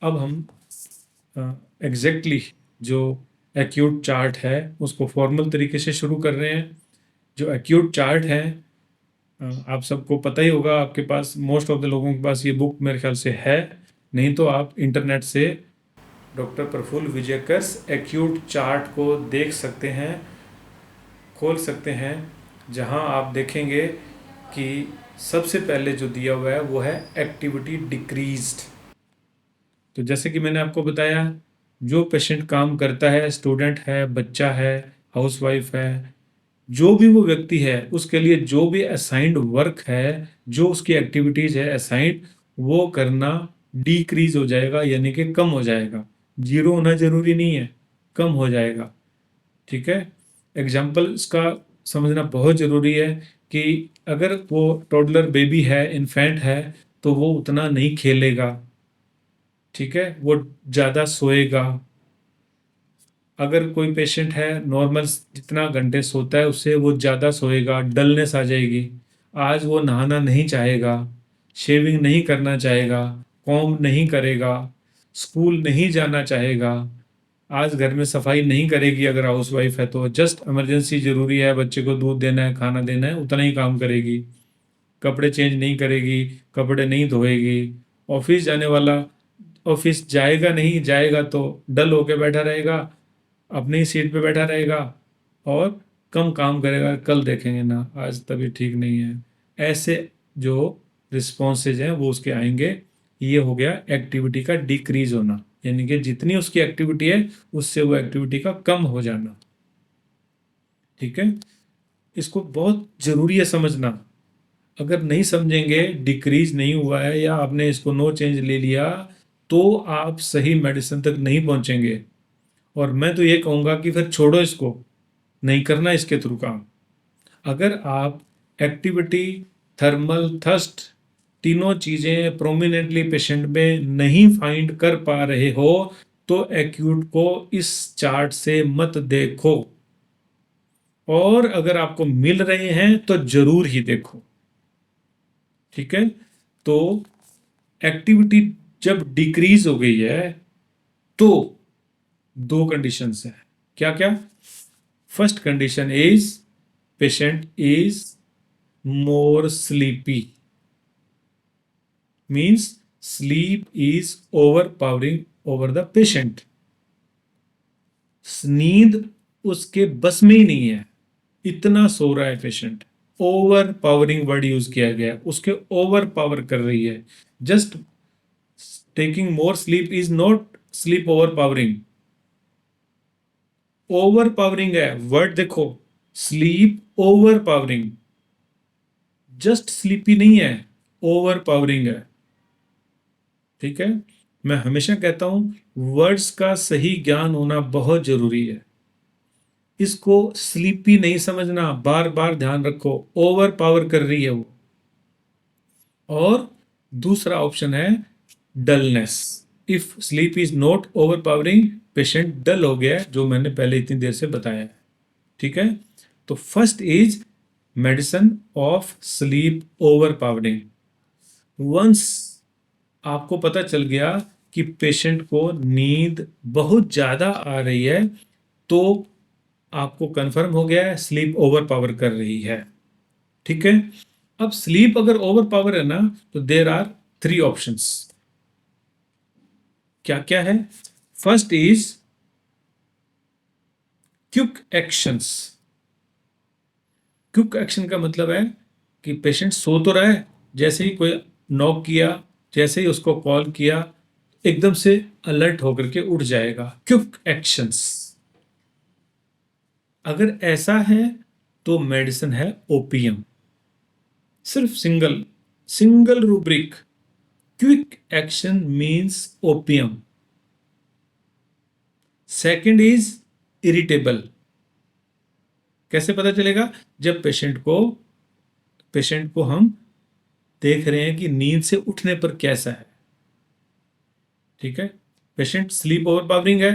अब हम एग्जैक्टली जो एक्यूट चार्ट है उसको फॉर्मल तरीके से शुरू कर रहे हैं। जो एक्यूट चार्ट है आप सबको पता ही होगा, आपके पास मोस्ट ऑफ द लोगों के पास ये बुक मेरे ख्याल से है। नहीं तो आप इंटरनेट से डॉक्टर प्रफुल्ल विजयकर्स एक्यूट चार्ट को देख सकते हैं, खोल सकते हैं, जहां आप देखेंगे कि सबसे पहले जो दिया हुआ है वो है एक्टिविटी डिक्रीज्ड। तो जैसे कि मैंने आपको बताया, जो पेशेंट काम करता है, स्टूडेंट है, बच्चा है, हाउसवाइफ है, जो भी वो व्यक्ति है, उसके लिए जो भी असाइंड वर्क है, जो उसकी एक्टिविटीज है असाइंड, वो करना डिक्रीज हो जाएगा, यानी कि कम हो जाएगा। जीरो होना जरूरी नहीं है, कम हो जाएगा। ठीक है। एग्जाम्पल इसका समझना बहुत ज़रूरी है कि अगर वो टोडलर बेबी है, इन्फेंट है, तो वो उतना नहीं खेलेगा। ठीक है, वो ज़्यादा सोएगा। अगर कोई पेशेंट है नॉर्मल जितना घंटे सोता है उससे वो ज़्यादा सोएगा, डलनेस आ जाएगी। आज वो नहाना नहीं चाहेगा, शेविंग नहीं करना चाहेगा, कॉम्ब नहीं करेगा, स्कूल नहीं जाना चाहेगा, आज घर में सफाई नहीं करेगी। अगर हाउसवाइफ है तो जस्ट इमरजेंसी जरूरी है, बच्चे को दूध देना है, खाना देना है, उतना ही काम करेगी। कपड़े चेंज नहीं करेगी, कपड़े नहीं धोएगी। ऑफिस जाने वाला ऑफिस जाएगा नहीं, जाएगा तो डल होके बैठा रहेगा, अपनी ही सीट पे बैठा रहेगा और कम काम करेगा। कल देखेंगे ना, आज तबीयत ठीक नहीं है। ऐसे जो रिस्पॉन्सेज हैं वो उसके आएंगे। ये हो गया एक्टिविटी का डिक्रीज होना, यानी कि जितनी उसकी एक्टिविटी है उससे वो एक्टिविटी का कम हो जाना। ठीक है, इसको बहुत जरूरी है समझना। अगर नहीं समझेंगे, डिक्रीज नहीं हुआ है या आपने इसको नो चेंज ले लिया, तो आप सही मेडिसिन तक नहीं पहुंचेंगे। और मैं तो ये कहूंगा कि फिर छोड़ो इसको, नहीं करना इसके थ्रू काम। अगर आप एक्टिविटी, थर्मल, थर्स्ट, तीनों चीजें प्रोमिनेंटली पेशेंट में नहीं फाइंड कर पा रहे हो, तो एक्यूट को इस चार्ट से मत देखो। और अगर आपको मिल रहे हैं तो जरूर ही देखो। ठीक है, तो एक्टिविटी जब डिक्रीज हो गई है तो दो कंडीशंस हैं। क्या क्या? First condition is patient is more sleepy, means sleep is overpowering over the patient। नींद उसके बस में ही नहीं है, इतना सो रहा है patient. Over powering word use किया गया, उसके ओवर पावर कर रही है। Just taking more sleep is not sleep over powering. Over powering है वर्ड, देखो, sleep over powering, just sleepy नहीं है, ओवर पावरिंग है। ठीक है, मैं हमेशा कहता हूं वर्ड्स का सही ज्ञान होना बहुत जरूरी है। इसको स्लीपी नहीं समझना, बार बार ध्यान रखो, ओवर पावर कर रही है वो। और दूसरा ऑप्शन है dullness. If sleep is not overpowering, patient dull हो गया है, जो मैंने पहले इतनी देर से बताया है। ठीक है, तो first is medicine of sleep overpowering. Once आपको पता चल गया कि पेशेंट को नींद बहुत ज्यादा आ रही है, तो आपको कंफर्म हो गया है स्लीप ओवर पावर कर रही है। ठीक है, अब स्लीप अगर ओवर पावर है ना, तो देर आर थ्री ऑप्शंस। क्या क्या है? First is quick actions. Quick action का मतलब है कि पेशेंट सो तो रहा है, जैसे ही कोई नॉक किया, जैसे ही उसको कॉल किया, एकदम से अलर्ट होकर के उठ जाएगा। Quick actions. अगर ऐसा है तो मेडिसिन है ओपीएम। सिर्फ single single rubric, quick action means OPM. Second is irritable. कैसे पता चलेगा? जब पेशेंट को हम देख रहे हैं कि नींद से उठने पर कैसा है। ठीक है, पेशेंट स्लीप ओवर पावरिंग है,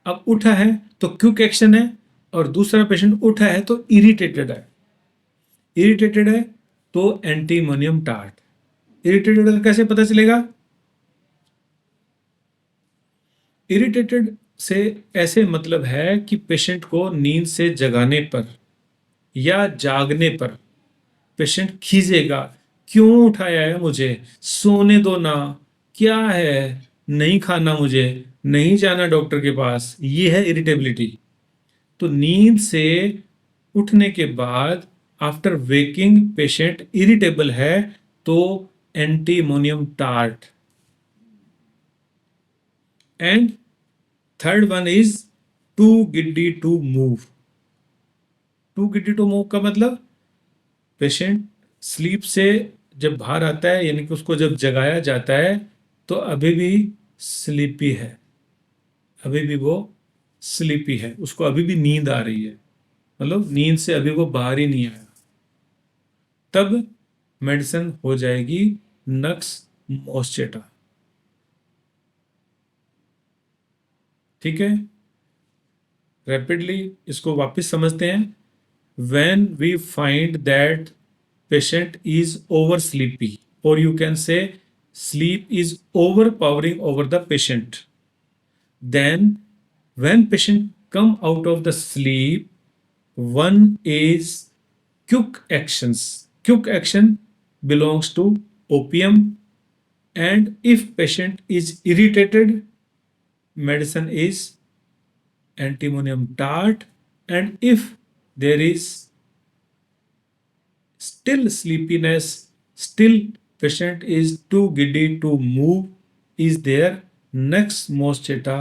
अब उठा है तो क्विक एक्शन है। और दूसरा पेशेंट उठा है तो इरिटेटेड है। इरिटेटेड है तो एंटीमोनियम टार्ट। इरिटेटेड कैसे पता चलेगा? इरिटेटेड से ऐसे मतलब है कि पेशेंट को नींद से जगाने पर या जागने पर पेशेंट खींचेगा, क्यों उठाया है मुझे, सोने दो ना, क्या है, नहीं खाना मुझे, नहीं जाना डॉक्टर के पास। ये है इरिटेबिलिटी। तो नींद से उठने के बाद आफ्टर वेकिंग पेशेंट इरिटेबल है, तो antimonium tart. And third one is too giddy to move. Too giddy to move का मतलब पेशेंट स्लीप से जब बाहर आता है, यानी कि उसको जब जगाया जाता है, तो अभी भी स्लीपी है, अभी भी वो स्लीपी है, उसको अभी भी नींद आ रही है, मतलब नींद से अभी वो बाहर ही नहीं आया। तब मेडिसिन हो जाएगी नक्स मोस्चेटा। ठीक है, रैपिडली इसको वापस समझते हैं। when we find that patient is over sleepy, or you can say sleep is overpowering over the patient, then when patient come out of the sleep, one is quick actions. Quick action belongs to opium, and if patient is irritated, medicine is antimonium tart, and if there is still sleepiness, still patient is too giddy to move, is there, next mosqueta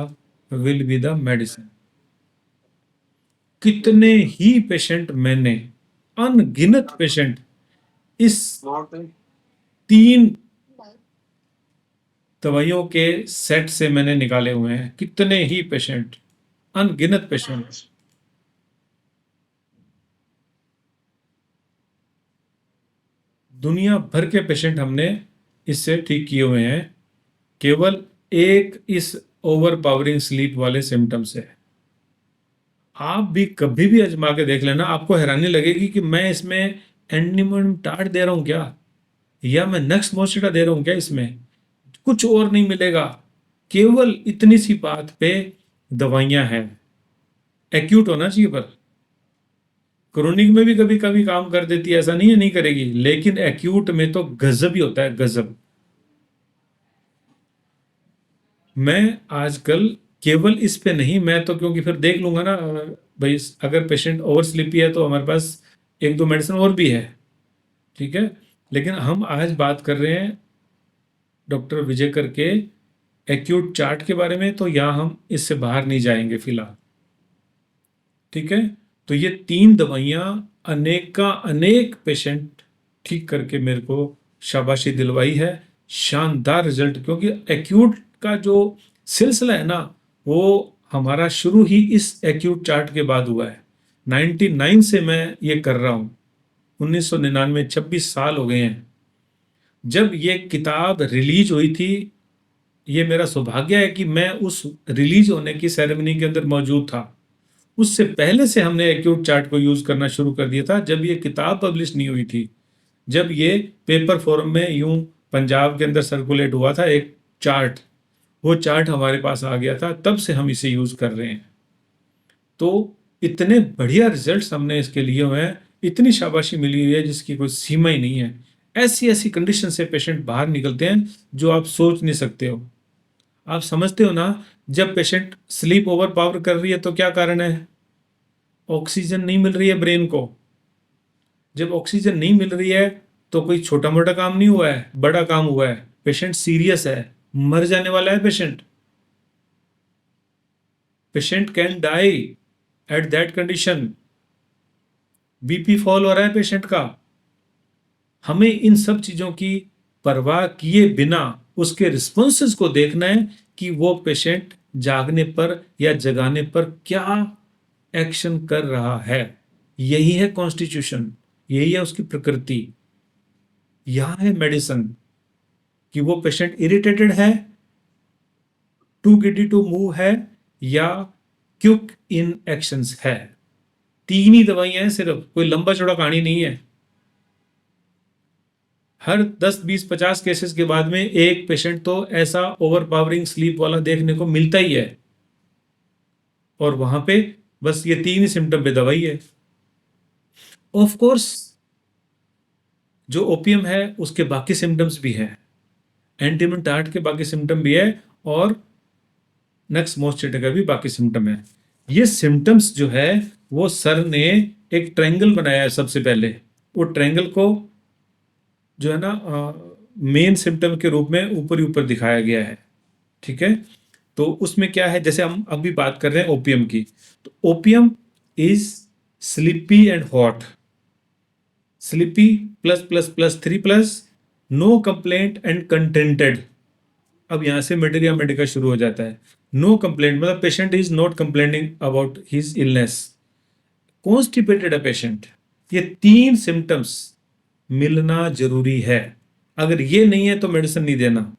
will be the medicine. कितने ही patient मैंने, अनगिनत patient इस 3 दवाइयों के set से मैंने निकाले हुए हैं। कितने ही पेशेंट, अनगिनत पेशेंट। दुनिया भर के पेशेंट हमने इससे ठीक किए हुए हैं, केवल एक इस ओवर पावरिंग स्लीप वाले सिम्टम से। आप भी कभी भी आजमा के देख लेना, आपको हैरानी लगेगी कि मैं इसमें एंटीमोनियम टार्ट दे रहा हूं क्या, या मैं नक्स मोस्टेटा दे रहा हूं क्या, इसमें कुछ और नहीं मिलेगा। केवल इतनी सी बात पे दवाइयां हैं। एक्यूट होना चाहिए, पर क्रोनिक में भी कभी कभी काम कर देती है, ऐसा नहीं है नहीं करेगी, लेकिन एक्यूट में तो गजब ही होता है, गजब। मैं आजकल केवल इस पे नहीं, मैं तो क्योंकि फिर देख लूंगा ना भाई, अगर पेशेंट ओवर स्लीपी है तो हमारे पास एक दो मेडिसिन और भी है, ठीक है। लेकिन हम आज बात कर रहे हैं डॉक्टर विजय करके एक्यूट चार्ट के बारे में, तो यहाँ हम इससे बाहर नहीं जाएंगे फिलहाल, ठीक है। तो ये 3 दवाइयाँ अनेक का अनेक पेशेंट ठीक करके मेरे को शाबाशी दिलवाई है। शानदार रिजल्ट, क्योंकि एक्यूट का जो सिलसिला है ना, वो हमारा शुरू ही इस एक्यूट चार्ट के बाद हुआ है। 99 से मैं ये कर रहा हूँ, 1999, 26 साल हो गए हैं। जब ये किताब रिलीज हुई थी, ये मेरा सौभाग्य है कि मैं उस रिलीज होने की सेरेमनी के अंदर मौजूद था। उससे पहले से हमने एक्यूट चार्ट को यूज करना शुरू कर दिया था, जब ये किताब पब्लिश नहीं हुई थी। जब ये पेपर फॉर्म में यूं पंजाब के अंदर सर्कुलेट हुआ था एक चार्ट, वो चार्ट हमारे पास आ गया था, तब से हम इसे यूज कर रहे हैं। तो इतने बढ़िया रिजल्ट्स हमने इसके लिए हुए हैं, इतनी शाबाशी मिली हुई है जिसकी कोई सीमा ही नहीं है। ऐसी ऐसी कंडीशन से पेशेंट बाहर निकलते हैं जो आप सोच नहीं सकते हो। आप समझते हो ना, जब पेशेंट स्लीप ओवर पावर कर रही है तो क्या कारण है, ऑक्सीजन नहीं मिल रही है ब्रेन को। जब ऑक्सीजन नहीं मिल रही है तो कोई छोटा मोटा काम नहीं हुआ है, बड़ा काम हुआ है। पेशेंट सीरियस है, मर जाने वाला है patient. Patient can die at that condition. BP fall हो रहा है पेशेंट का। हमें इन सब चीजों की परवाह किए बिना उसके रिस्पॉन्सेस को देखना है कि वो पेशेंट जागने पर या जगाने पर क्या एक्शन कर रहा है। यही है कॉन्स्टिट्यूशन, यही है उसकी प्रकृति। यहां है मेडिसिन कि वो पेशेंट इरिटेटेड है, टू गिडी टू मूव है, या क्विक इन एक्शंस है। 3 ही दवाइयां हैं सिर्फ, कोई लंबा चौड़ा कहानी नहीं है। हर 10, 20, 50 केसेस के बाद में एक पेशेंट तो ऐसा ओवरपावरिंग स्लीप वाला देखने को मिलता ही है, और वहां पे बस ये 3 ही सिम्टम पे दवाई है। ऑफ कोर्स जो ओपीएम है उसके बाकी सिम्टम्स भी हैं, एंटीमन टार्ट के बाकी सिम्टम भी है, और नक्स मोस्टेटा का भी बाकी सिम्टम है। ये सिम्टम्स जो है वो सर ने एक ट्रायंगल बनाया है सबसे पहले। वो ट्रायंगल को जो है ना मेन सिम्टम के रूप में ऊपर ही ऊपर दिखाया गया है। ठीक है, तो उसमें क्या है, जैसे हम अभी बात कर रहे हैं ओपीएम की, तो OPM is sleepy and hot. Sleepy plus plus plus 3 plus, no complaint and contented. अब यहां से मेटेरिया मेडिका शुरू हो जाता है। नो कंप्लेंट मतलब patient is not complaining about his illness. Constipated है पेशेंट। ये 3 सिम्टम्स मिलना जरूरी है। अगर ये नहीं है तो मेडिसिन नहीं देना।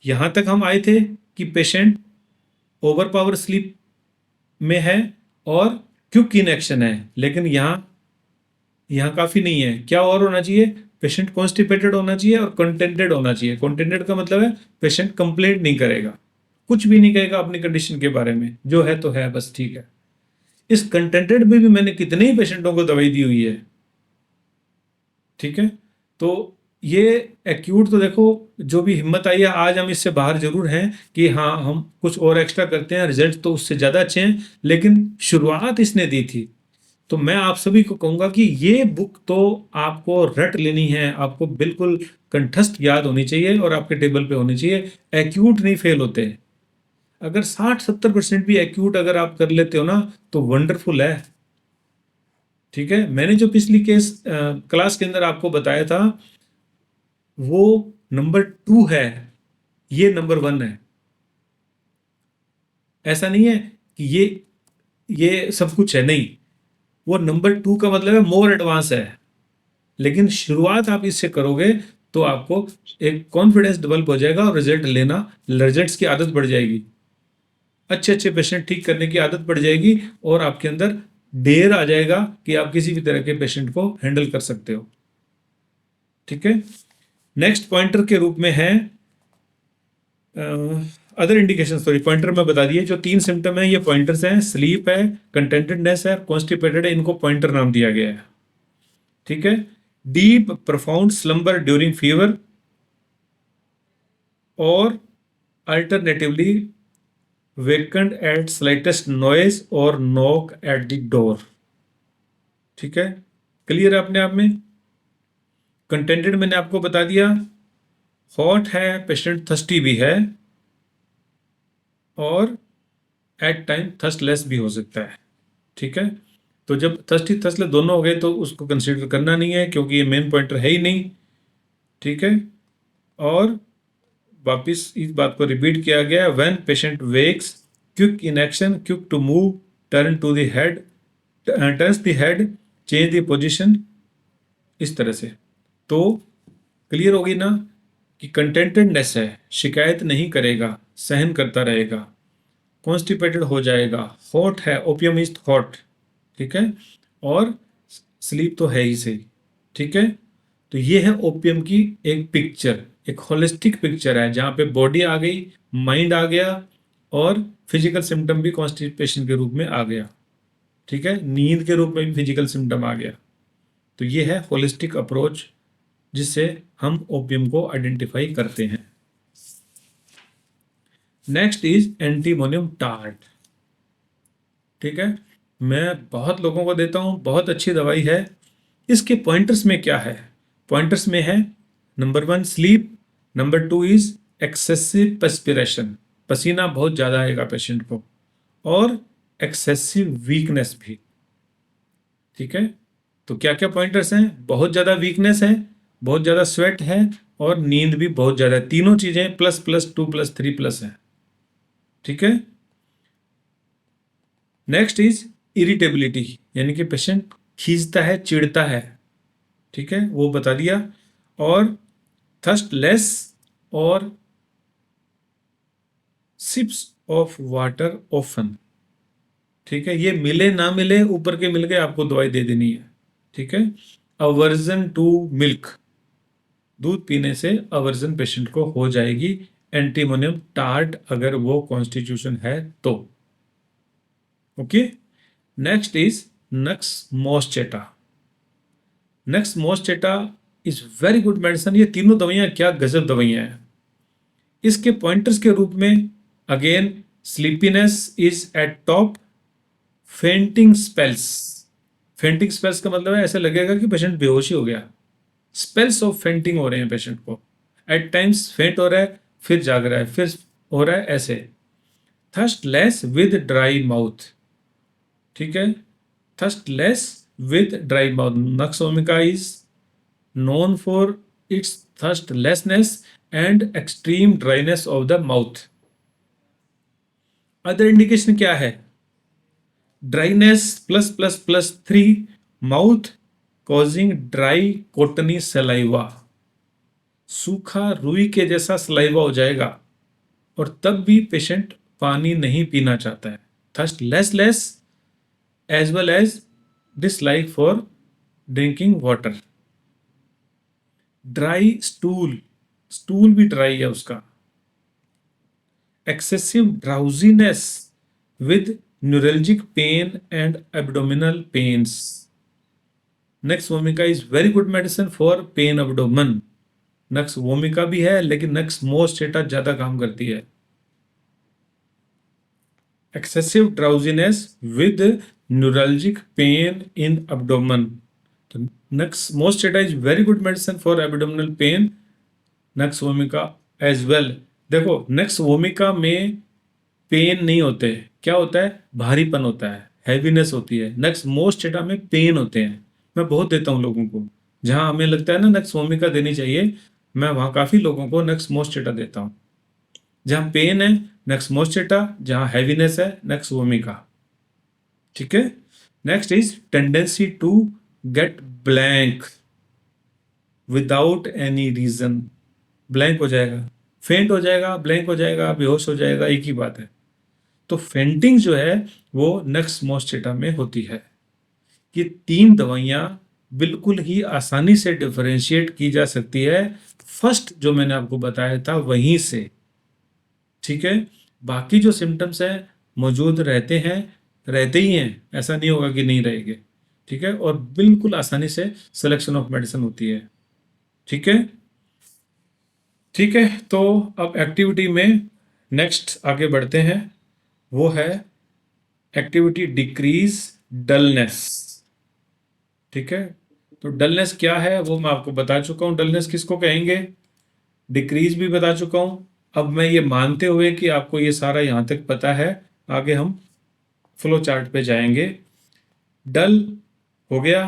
यहां तक हम आए थे कि पेशेंट ओवर पावर स्लीप में है और क्विक इनएक्शन है, लेकिन यहां काफी नहीं है। क्या और होना चाहिए? पेशेंट कॉन्स्टिपेटेड होना चाहिए और कंटेंटेड होना चाहिए। कंटेंटेड का मतलब है पेशेंट कंप्लेंट नहीं करेगा, कुछ भी नहीं कहेगा अपनी कंडीशन के बारे में, जो है तो है बस, ठीक है। इस कंटेंटेड में भी मैंने कितने ही पेशेंटों को दवाई दी हुई है। ठीक है, तो ये एक्यूट तो देखो, जो भी हिम्मत आई है आज हम इससे बाहर जरूर हैं कि हाँ हम कुछ और एक्स्ट्रा करते हैं, रिजल्ट तो उससे ज़्यादा अच्छे हैं, लेकिन शुरुआत इसने दी थी। तो मैं आप सभी को कहूँगा कि ये बुक तो आपको रट लेनी है, आपको बिल्कुल कंठस्थ याद होनी चाहिए और आपके टेबल पे होनी चाहिए। एक्यूट नहीं फेल होते। अगर 60-70% भी एक्यूट अगर आप कर लेते हो ना तो वंडरफुल है। ठीक है, मैंने जो पिछली केस क्लास के अंदर आपको बताया था वो नंबर 2 है, ये नंबर 1 है। ऐसा नहीं है कि ये सब कुछ है, नहीं। वो नंबर 2 का मतलब है मोर एडवांस है, लेकिन शुरुआत आप इससे करोगे तो आपको एक कॉन्फिडेंस डेवलप हो जाएगा और रिजल्ट्स की आदत बढ़ जाएगी। अच्छे अच्छे पेशेंट ठीक करने की आदत बढ़ जाएगी और आपके अंदर डेर आ जाएगा कि आप किसी भी तरह के पेशेंट को हैंडल कर सकते हो। ठीक है, नेक्स्ट पॉइंटर के रूप में है अदर इंडिकेशन। सॉरी, पॉइंटर में बता दिए जो 3 सिम्टम है, ये पॉइंटर्स हैं। स्लीप है, कंटेंटेडनेस है, कॉन्स्टिपेटेड है, इनको पॉइंटर नाम दिया गया है। ठीक है, deep profound slumber during fever, और alternatively wakened at slightest noise और नॉक एट द डोर। ठीक है, क्लियर है अपने आप में? कंटेंटेड मैंने आपको बता दिया। हॉट है, पेशेंट थर्स्टी भी है, और एट टाइम थर्स्टलेस भी हो सकता है। ठीक है, तो जब थर्स्टी थर्स्टलेस दोनों हो गए तो उसको कंसीडर करना नहीं है, क्योंकि ये मेन पॉइंटर है ही नहीं। ठीक है, और वापिस इस बात को रिपीट किया गया, when patient wakes, quick in action, quick to move, turn to the head, turns the head, change the position, इस तरह से। तो क्लियर होगी ना कि कंटेंटेडनेस है, शिकायत नहीं करेगा, सहन करता रहेगा, कॉन्स्टिपेटेड हो जाएगा, हॉट है, ओपियम इज हॉट। ठीक है, और स्लीप तो है ही सही। ठीक है, तो ये है ओपियम की एक पिक्चर, एक होलिस्टिक पिक्चर है, जहां पे बॉडी आ गई, माइंड आ गया, और फिजिकल सिम्टम भी कॉन्स्टिपेशन के रूप में आ गया। ठीक है, नींद के रूप में भी फिजिकल सिम्टम आ गया। तो ये है होलिस्टिक अप्रोच जिससे हम ओपियम को आइडेंटिफाई करते हैं। Next is antimonium tart. ठीक है, मैं बहुत लोगों को देता हूं, बहुत अच्छी दवाई है। इसके पॉइंटर्स में क्या है? पॉइंटर्स में है number 1 sleep, number 2 is excessive perspiration, पसीना बहुत ज़्यादा आएगा पेशेंट को, और एक्सेसिव वीकनेस भी। ठीक है, तो क्या क्या पॉइंटर्स हैं? बहुत ज़्यादा वीकनेस है, बहुत ज़्यादा स्वेट है, और नींद भी बहुत ज़्यादा है। तीनों चीज़ें ++2+3+ है। ठीक है, नेक्स्ट इज इरिटेबिलिटी, यानी कि पेशेंट खींचता है, चिढ़ता है। ठीक है, वो बता दिया। और थर्स्ट लेस, और सिप्स ऑफ वाटर ऑफन। ठीक है, ये मिले ना मिले, ऊपर के मिल गए, आपको दवाई दे देनी है। ठीक है, अवर्जन टू मिल्क, दूध पीने से अवर्जन पेशेंट को हो जाएगी, एंटीमोनियम टार्ट अगर वो कॉन्स्टिट्यूशन है तो। Okay, next is nux moschata. Nux moschata is very good medicine. ये तीनों दवाइयां क्या गजब दवाइयां हैं। इसके पॉइंटर्स के रूप में again sleepiness is eight top, fainting spells. Fainting spells का मतलब है ऐसा लगेगा कि पेशेंट बेहोश ही हो गया। स्पेल्स ऑफ फेंटिंग हो रहे हैं पेशेंट को, एट टाइम्स फेंट हो रहा है, फिर जाग रहा है, फिर हो रहा है ऐसे। Thirstless with dry mouth, ठीक है, thirstless with dry mouth. Nux vomica is known for its thirstlessness and extreme dryness of the mouth. Other indication क्या है? Dryness plus plus plus 3, mouth causing dry cottony saliva, सूखा रुई के जैसा saliva हो जाएगा और तब भी पेशेंट पानी नहीं पीना चाहता है। Thirstless as well as dislike for drinking water. Dry stool, stool भी ड्राई है उसका। Excessive drowsiness with neuralgic pain and abdominal pains. Nux vomica is very good medicine for pain abdomen. Nux vomica भी है लेकिन Nux moschata ज्यादा काम करती है। Excessive drowsiness with neuralgic pain in abdomen. Nux moschata is very good medicine for abdominal pain. Nux vomica as well. देखो nux vomica में pen नहीं होते, क्या होता है, भारीपन होता है, हैवीनेस होती है। नक्स मोस्चेटा में पेन होते हैं। मैं बहुत देता हूँ लोगों को, जहां हमें लगता है ना नक्स वोमिका देनी चाहिए, मैं वहां काफी लोगों को नक्स मोस्चेटा देता हूँ। जहां पेन है नक्स मोस्चेटा, जहां हैवीनेस है नक्स वोमिका। ठीक है। Next is tendency to get blank without any reason. Blank हो जाएगा, फेंट हो जाएगा, ब्लैंक हो जाएगा, बेहोश हो जाएगा, एक ही बात है। तो फेंटिंग जो है वो नक्स मोस्चेटा में होती है। ये तीन दवाइयां बिल्कुल ही आसानी से डिफरेंशिएट की जा सकती है फर्स्ट जो मैंने आपको बताया था वहीं से। ठीक है, बाकी जो सिम्टम्स हैं मौजूद रहते हैं, रहते ही हैं, ऐसा नहीं होगा कि नहीं रहेंगे। ठीक है, और बिल्कुल आसानी से सिलेक्शन ऑफ मेडिसिन होती है। ठीक है, ठीक है। तो अब एक्टिविटी में नेक्स्ट आगे बढ़ते हैं, वो है एक्टिविटी डिक्रीज डलनेस। ठीक है, तो डलनेस क्या है वो मैं आपको बता चुका हूं, डलनेस किसको कहेंगे, डिक्रीज भी बता चुका हूं। अब मैं ये मानते हुए कि आपको ये सारा यहां तक पता है, आगे हम फ्लो चार्ट पे जाएंगे। डल हो गया,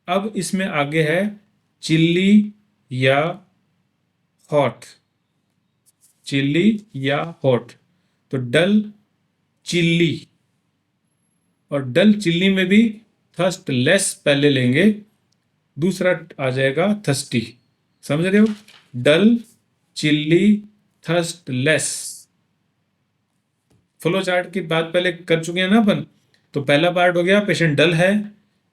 अब इसमें आगे है चिल्ली या हॉट, चिल्ली या हॉट। तो डल चिल्ली, और डल चिल्ली में भी थर्स्ट लेस पहले लेंगे, दूसरा आ जाएगा थर्स्टी। समझ रहे हो, dull chilly thirstless. Flow chart की बात पहले कर चुके हैं ना अपन। तो पहला पार्ट हो गया, पेशेंट डल है,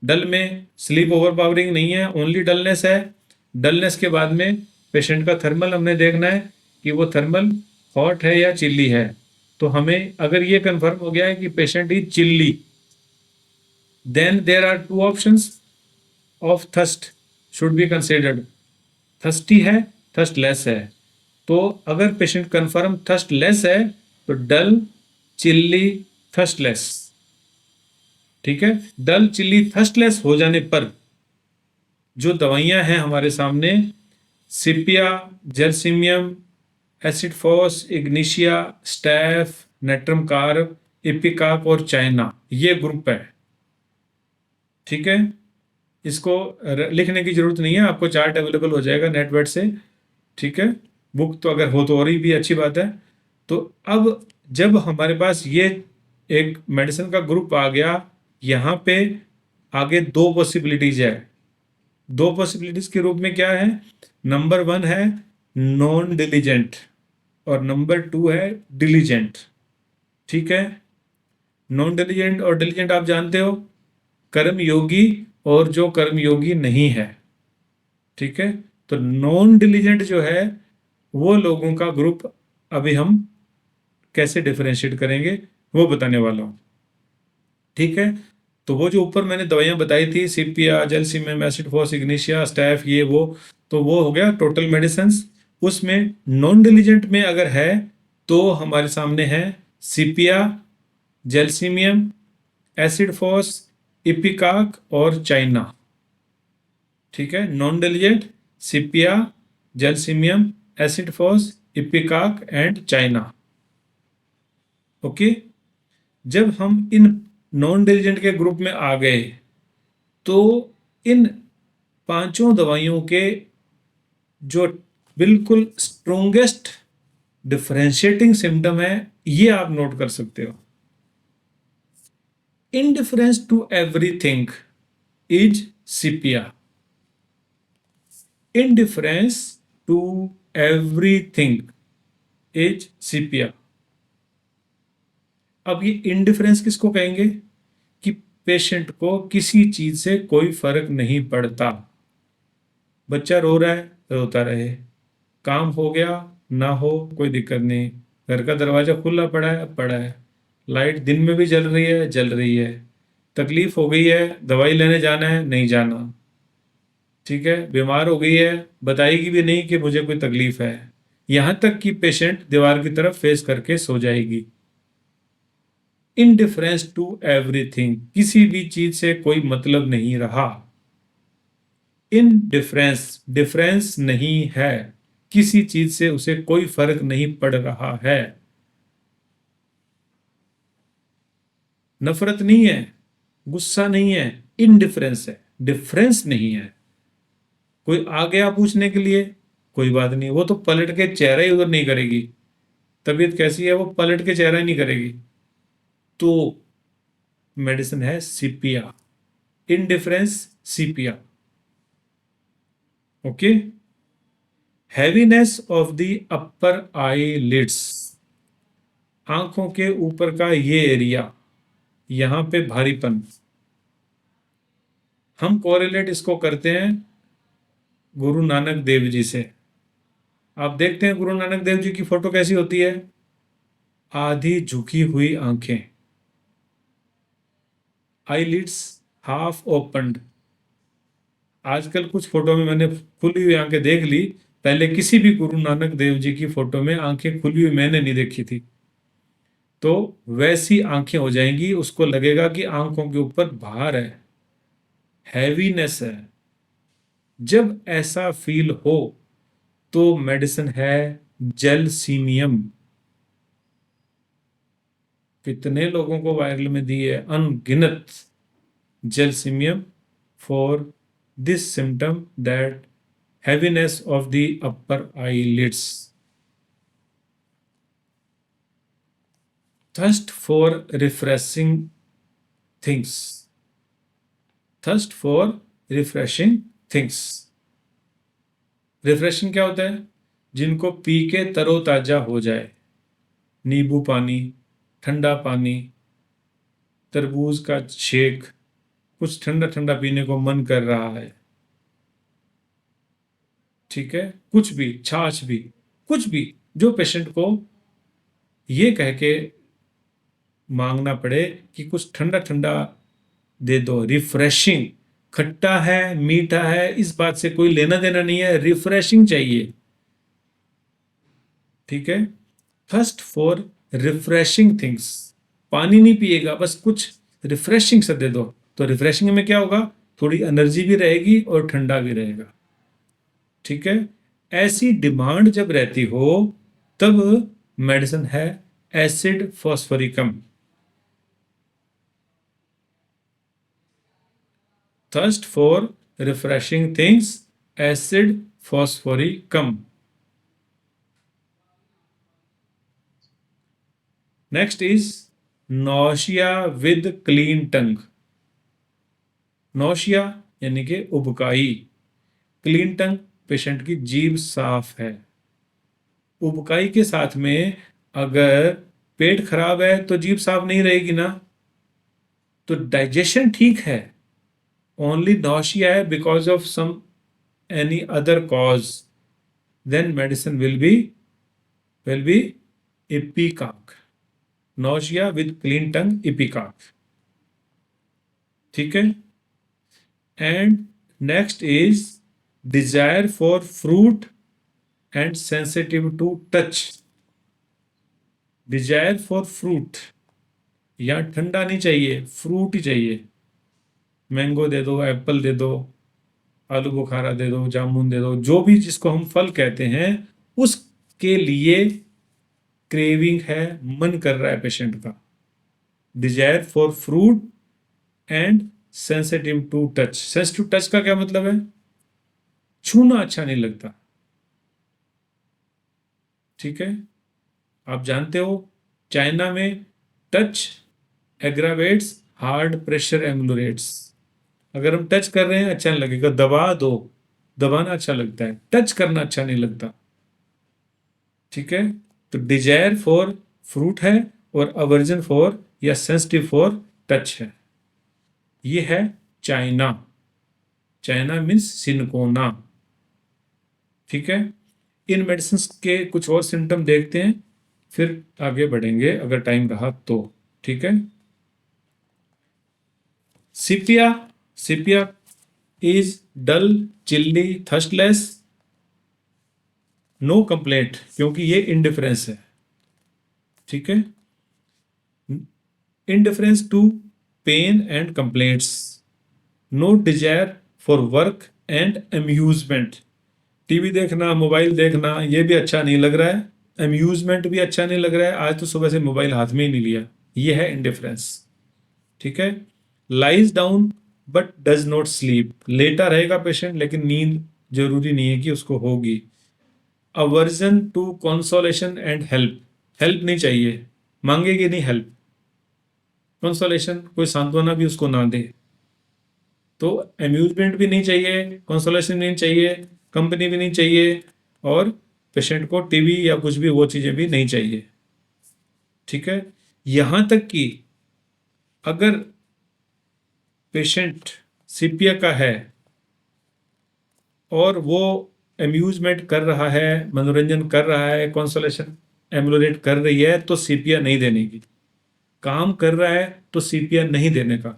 डल में स्लीप ओवर पावरिंग नहीं है, ओनली डलनेस है। डलनेस के बाद में पेशेंट का थर्मल हमने देखना है कि वो थर्मल हॉट है या चिल्ली है। तो हमें अगर ये कंफर्म हो गया है कि patient is chilly, then there are two options of thirst should be considered. Thirsty है, थर्स्ट लेस है। तो अगर पेशेंट कंफर्म थर्स्ट लेस है तो डल चिल्ली थर्स्टलेस। ठीक है, डल चिल्ली थर्स्टलेस हो जाने पर जो दवाइयां हैं हमारे सामने, Sepia, Gelsemium, acid phos, Ignatia, Staph, Natrum carb, Ipecac और चाइना, ये ग्रुप है। ठीक है, इसको लिखने की जरूरत नहीं है, आपको चार्ट अवेलेबल हो जाएगा नेट वेट से। ठीक है, बुक तो अगर हो तो और भी अच्छी बात है। तो अब जब हमारे पास ये एक मेडिसिन का ग्रुप आ गया, यहाँ पे आगे दो पॉसिबिलिटीज है। दो पॉसिबिलिटीज के रूप में क्या है, नंबर 1 है नॉन डिलीजेंट और नंबर 2 है डिलीजेंट। ठीक है, नॉन डिलीजेंट और डिलीजेंट आप जानते हो, कर्म योगी और जो कर्मयोगी नहीं है। ठीक है, तो नॉन डिलीजेंट जो है वो लोगों का ग्रुप अभी हम कैसे डिफरेंशिएट करेंगे वो बताने वाला हूं। ठीक है, तो वो जो ऊपर मैंने दवाइयां बताई थी, सीपिया, Gelsemium, acid FOSS, Ignatia, staph, ये वो, तो वो हो गया टोटल मेडिसिन। उसमें नॉन डिलीजेंट में अगर है तो हमारे सामने है सीपिया, जेलसिमियम, एसिड फॉस, इपिकाक और चाइना। ठीक है, non diligent Sepia, Gelsemium, acid phos, Ipecac and China. Okay, जब हम इन नॉन डिलीजेंट के ग्रुप में आ गए तो इन पांचों दवाइयों के जो बिल्कुल स्ट्रोंगेस्ट डिफरेंशिएटिंग सिम्टम है ये आप नोट कर सकते हो। Indifference to everything is Sepia. Indifference to everything is Sepia. अब ये इनडिफरेंस किसको कहेंगे कि पेशेंट को किसी चीज से कोई फर्क नहीं पड़ता। बच्चा रो रहा है, रोता रहे, काम हो गया ना हो कोई दिक्कत नहीं, घर का दरवाजा खुला पड़ा है, लाइट दिन में भी जल रही है, तकलीफ हो गई है, दवाई लेने जाना है नहीं जाना, ठीक है, बीमार हो गई है, बताएगी भी नहीं कि मुझे कोई तकलीफ है, यहां तक कि पेशेंट दीवार की तरफ फेस करके सो जाएगी। इनडिफरेंस टू एवरीथिंग, किसी भी चीज से कोई मतलब नहीं रहा। इनडिफरेंस, डिफरेंस नहीं है, किसी चीज से उसे कोई फर्क नहीं पड़ रहा है। नफरत नहीं है, गुस्सा नहीं है, इनडिफरेंस है, डिफरेंस नहीं है। कोई आ गया पूछने के लिए, कोई बात नहीं, वो तो पलट के चेहरा ही उधर नहीं करेगी। तबीयत कैसी है, वो पलट के चेहरा ही नहीं करेगी। तो मेडिसिन है Sepia, indifference Sepia. Okay, heaviness of the upper eyelids, आंखों के ऊपर का ये एरिया, यहां पे भारीपन, हम कोरिलेट इसको करते हैं गुरु नानक देव जी से। आप देखते हैं गुरु नानक देव जी की फोटो कैसी होती है, आधी झुकी हुई आंखें, आईलिड्स हाफ ओपन्ड। आजकल कुछ फोटो में मैंने खुली हुई आंखें देख ली, पहले किसी भी गुरु नानक देव जी की फोटो में आंखें खुली हुई मैंने नहीं देखी थी। तो वैसी आंखें हो जाएंगी, उसको लगेगा कि आंखों के ऊपर भार है, हैवीनेस है। जब ऐसा फील हो तो मेडिसिन है जेलसीमियम। कितने लोगों को वायरल में दी है, अनगिनत। Gelsemium for this symptom, that heaviness of the upper eyelids. Thirst for refreshing things. Thirst for refreshing things. Refreshing क्या होता है, जिनको पी के तरोताजा हो जाए, नींबू पानी, ठंडा पानी, तरबूज का शेक, कुछ ठंडा ठंडा पीने को मन कर रहा है, ठीक है, कुछ भी, छाछ भी, कुछ भी, जो पेशेंट को ये कह के मांगना पड़े कि कुछ ठंडा ठंडा दे दो, रिफ्रेशिंग। खट्टा है, मीठा है, इस बात से कोई लेना देना नहीं है, रिफ्रेशिंग चाहिए। ठीक है, फर्स्ट फॉर रिफ्रेशिंग थिंग्स। पानी नहीं पिएगा, बस कुछ रिफ्रेशिंग से दे दो। तो रिफ्रेशिंग में क्या होगा, थोड़ी एनर्जी भी रहेगी और ठंडा भी रहेगा। ठीक है, ऐसी डिमांड जब रहती हो तब मेडिसिन है acid phosphoricum. Thirst for refreshing things, acid phosphoricum. Next is nausea with clean tongue. Nausea यानी कि उबकाई, क्लीन टंग पेशेंट की जीभ साफ है। उबकाई के साथ में अगर पेट खराब है तो जीभ साफ नहीं रहेगी ना, तो डाइजेशन ठीक है ओनली nausea है because of some any other cause, then medicine will be ipecac, nausea with clean tongue ipecac. ठीक है. And next is desire for fruit and sensitive to touch. Desire for fruit, या ठंडा नहीं चाहिए, fruit ही चाहिए. Mango दे दो, Apple दे दो, आलू बुखारा दे दो, जामुन दे दो, जो भी जिसको हम फल कहते हैं, उसके लिए क्रेविंग है, मन कर रहा है पेशेंट का. Desire for fruit and sensitive to touch. Sensitive touch का क्या मतलब है? छूना अच्छा नहीं लगता. ठीक है. आप जानते हो चाइना में touch aggravates, hard pressure amulets. अगर हम टच कर रहे हैं अच्छा नहीं लगेगा, दबा दो, दबाना अच्छा लगता है, टच करना अच्छा नहीं लगता. ठीक है. तो डिजायर फॉर फ्रूट है और अवर्जन फॉर या सेंसिटिव फॉर टच है. ये है चाइना. China means cinchona. ठीक है. इन मेडिसिन के कुछ और सिम्टम देखते हैं, फिर आगे बढ़ेंगे अगर टाइम रहा तो. ठीक है. Sepia. Sepia is dull, chilly, thirstless, no complaint, क्योंकि ये इंडिफरेंस है. ठीक है. Indifference to pain and complaints, no desire for work and amusement. TV देखना, मोबाइल देखना, ये भी अच्छा नहीं लग रहा है, अम्यूजमेंट भी अच्छा नहीं लग रहा है, आज तो सुबह से मोबाइल हाथ में ही नहीं लिया. ये है इंडिफरेंस. ठीक है. Lies down but does not sleep, लेटा रहेगा पेशेंट लेकिन नींद जरूरी नहीं है कि उसको होगी. Aversion to consolation and help, help नहीं चाहिए, मांगेगी नहीं हेल्प. कंसोलेशन, कोई सांत्वना भी उसको ना दे. तो अम्यूजमेंट भी नहीं चाहिए, कंसोलेशन नहीं चाहिए, कंपनी भी नहीं चाहिए, और पेशेंट को टीवी या कुछ भी वो चीज़ें भी नहीं चाहिए. ठीक है. यहाँ तक कि अगर पेशेंट सीपिया का है और वो अम्यूजमेंट कर रहा है, मनोरंजन कर रहा है, कंसोलेशन एमुलेट कर रही है, तो सीपिया नहीं देने की. काम कर रहा है तो सीपिया नहीं देने का.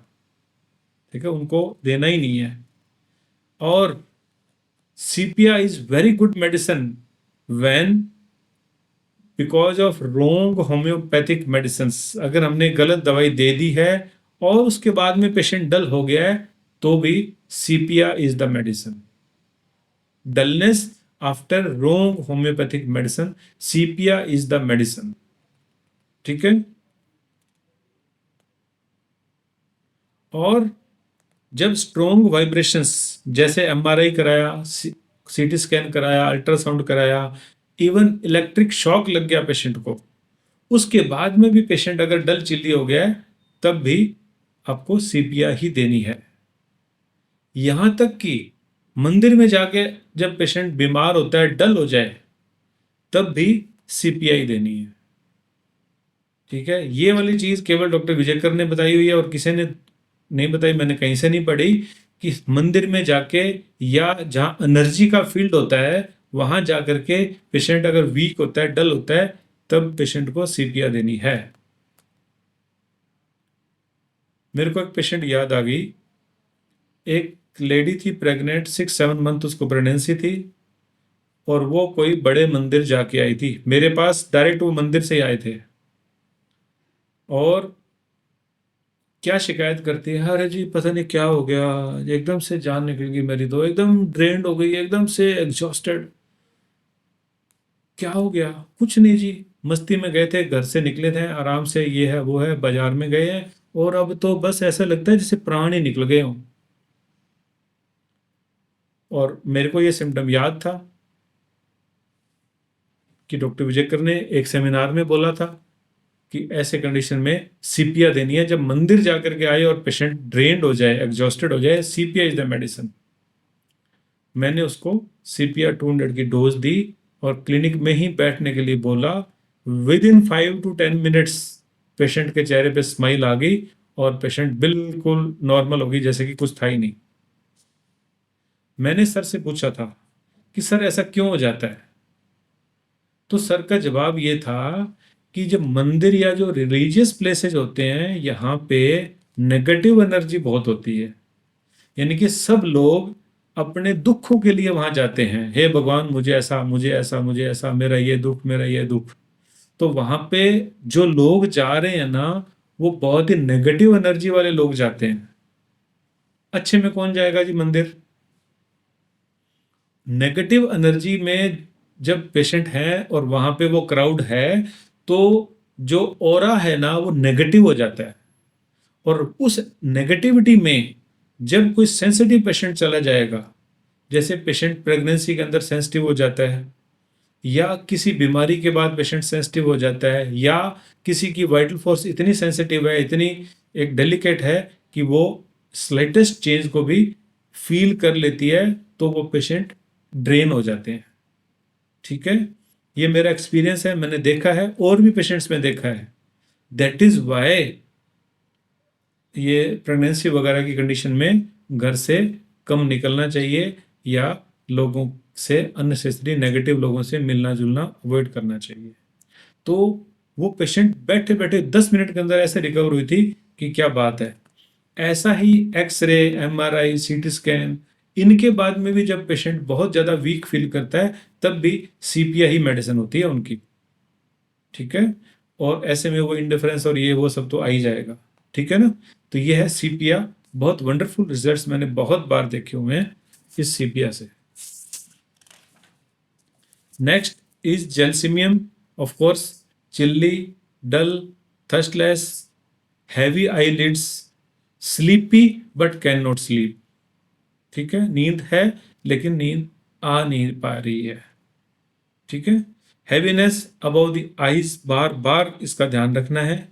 ठीक है. उनको देना ही नहीं है. और Sepia is very good medicine when because of wrong homeopathic medicine. अगर हमने गलत दवाई दे दी है और उसके बाद में पेशेंट डल हो गया है, तो भी Sepia is the medicine. Dullness after wrong homeopathic medicine, Sepia is the medicine. ठीक है. और जब स्ट्रोंग वाइब्रेशंस, जैसे एमआरआई कराया, सीटी स्कैन कराया, अल्ट्रासाउंड कराया, इवन इलेक्ट्रिक शॉक लग गया पेशेंट को, उसके बाद में भी पेशेंट अगर डल चिल्ली हो गया है, तब भी आपको सीपिया ही देनी है. यहां तक कि मंदिर में जाके जब पेशेंट बीमार होता है, डल हो जाए, तब भी सीपिया ही देनी है. ठीक है. ये वाली चीज केवल डॉक्टर विजयकर ने बताई हुई है और किसी ने नहीं बताई, मैंने कहीं से नहीं पढ़ी, कि मंदिर में जाके या जहां एनर्जी का फील्ड होता है वहां जाकर के पेशेंट अगर वीक होता है, डल होता है, तब पेशेंट को सीपिया देनी है. मेरे को एक पेशेंट याद आ गई. एक लेडी थी प्रेग्नेंट, 6-7 मंथ उसको प्रेगनेंसी थी, और वो कोई बड़े मंदिर जाके आई थी मेरे पास, डायरेक्ट वो मंदिर से ही आए थे. और क्या शिकायत करती है, अरे जी पता नहीं क्या हो गया, एकदम से जान निकल गई मेरी, तो एकदम ड्रेन्ड हो गई, एकदम से एग्जॉस्टेड. क्या हो गया? कुछ नहीं जी, मस्ती में गए थे, घर से निकले थे आराम से, ये है वो है, बाजार में गए हैं, और अब तो बस ऐसा लगता है जैसे प्राण ही निकल गए हों. और मेरे को ये सिम्टम याद था कि डॉक्टर विजयकर ने एक सेमिनार में बोला था कि ऐसे कंडीशन में सीपिया देनी है. जब मंदिर जाकर के आए और पेशेंट ड्रेन्ड हो जाए, एग्जॉस्टेड हो जाए, सीपिया इज द मेडिसिन. मैंने उसको सीपिया 200 की डोज दी और क्लिनिक में ही बैठने के लिए बोला. With in 5 to 10 minutes patient के चेहरे पे स्माइल आ गई और पेशेंट बिल्कुल नॉर्मल हो गई, जैसे कि कुछ था ही नहीं. मैंने सर से पूछा था कि सर ऐसा क्यों हो जाता है, तो सर का जवाब ये था कि जब मंदिर या जो रिलीजियस प्लेसेस होते हैं यहाँ पे नेगेटिव एनर्जी बहुत होती है। यानी कि सब लोग अपने दुखों के लिए वहां जाते हैं, हे भगवान मुझे ऐसा, मुझे ऐसा, मुझे ऐसा, मेरा ये दुख, मेरा ये दुख। तो वहां पे जो लोग जा रहे हैं ना, वो बहुत ही नेगेटिव एनर्जी वाले लोग जाते हैं। अच्छे में कौन जाएगा जी मंदिर? नेगेटिव एनर्जी में जब पेशेंट है और वहां पे वो क्राउड है, तो जो ऑरा है ना वो नेगेटिव हो जाता है। और उस नेगेटिविटी में जब कोई सेंसिटिव पेशेंट चला जाएगा, जैसे पेशेंट प्रेगनेंसी के अंदर सेंसिटिव हो जाता है, या किसी बीमारी के बाद पेशेंट सेंसिटिव हो जाता है, या किसी की वाइटल फोर्स इतनी सेंसिटिव है, इतनी एक डेलिकेट है कि वो स्लाइटेस्ट चेंज को भी फील कर लेती है, तो वो पेशेंट ड्रेन हो जाते हैं। ठीक है, ये मेरा एक्सपीरियंस है, मैंने देखा है और भी पेशेंट्स में देखा है। दैट इज वाई ये प्रेगनेंसी वगैरह की कंडीशन में घर से कम निकलना चाहिए, या लोगों से अननेसेसरी नेगेटिव लोगों से मिलना जुलना अवॉइड करना चाहिए। तो वो पेशेंट बैठे बैठे 10 मिनट के अंदर ऐसे रिकवर हुई थी कि क्या बात है। ऐसा ही एक्सरे, एमआरआई, सीटी स्कैन, इनके बाद में भी जब पेशेंट बहुत ज़्यादा वीक फील करता है, तब भी सीपीआई ही मेडिसिन होती है उनकी। ठीक है, और ऐसे में वो इंडिफरेंस और ये वो सब तो आ ही जाएगा। ठीक है ना, तो ये है सीपिया। बहुत वंडरफुल रिजल्ट्स मैंने बहुत बार देखे हुए हैं इस सीपिया से। Next is Gelsemium, of course. Chilly, dull, thirstless, heavy eyelids, sleepy but can not sleep. ठीक है, नींद है लेकिन नींद आ नहीं पा रही है। ठीक है, हैवीनेस अबाउट द आईज, बार बार इसका ध्यान रखना है।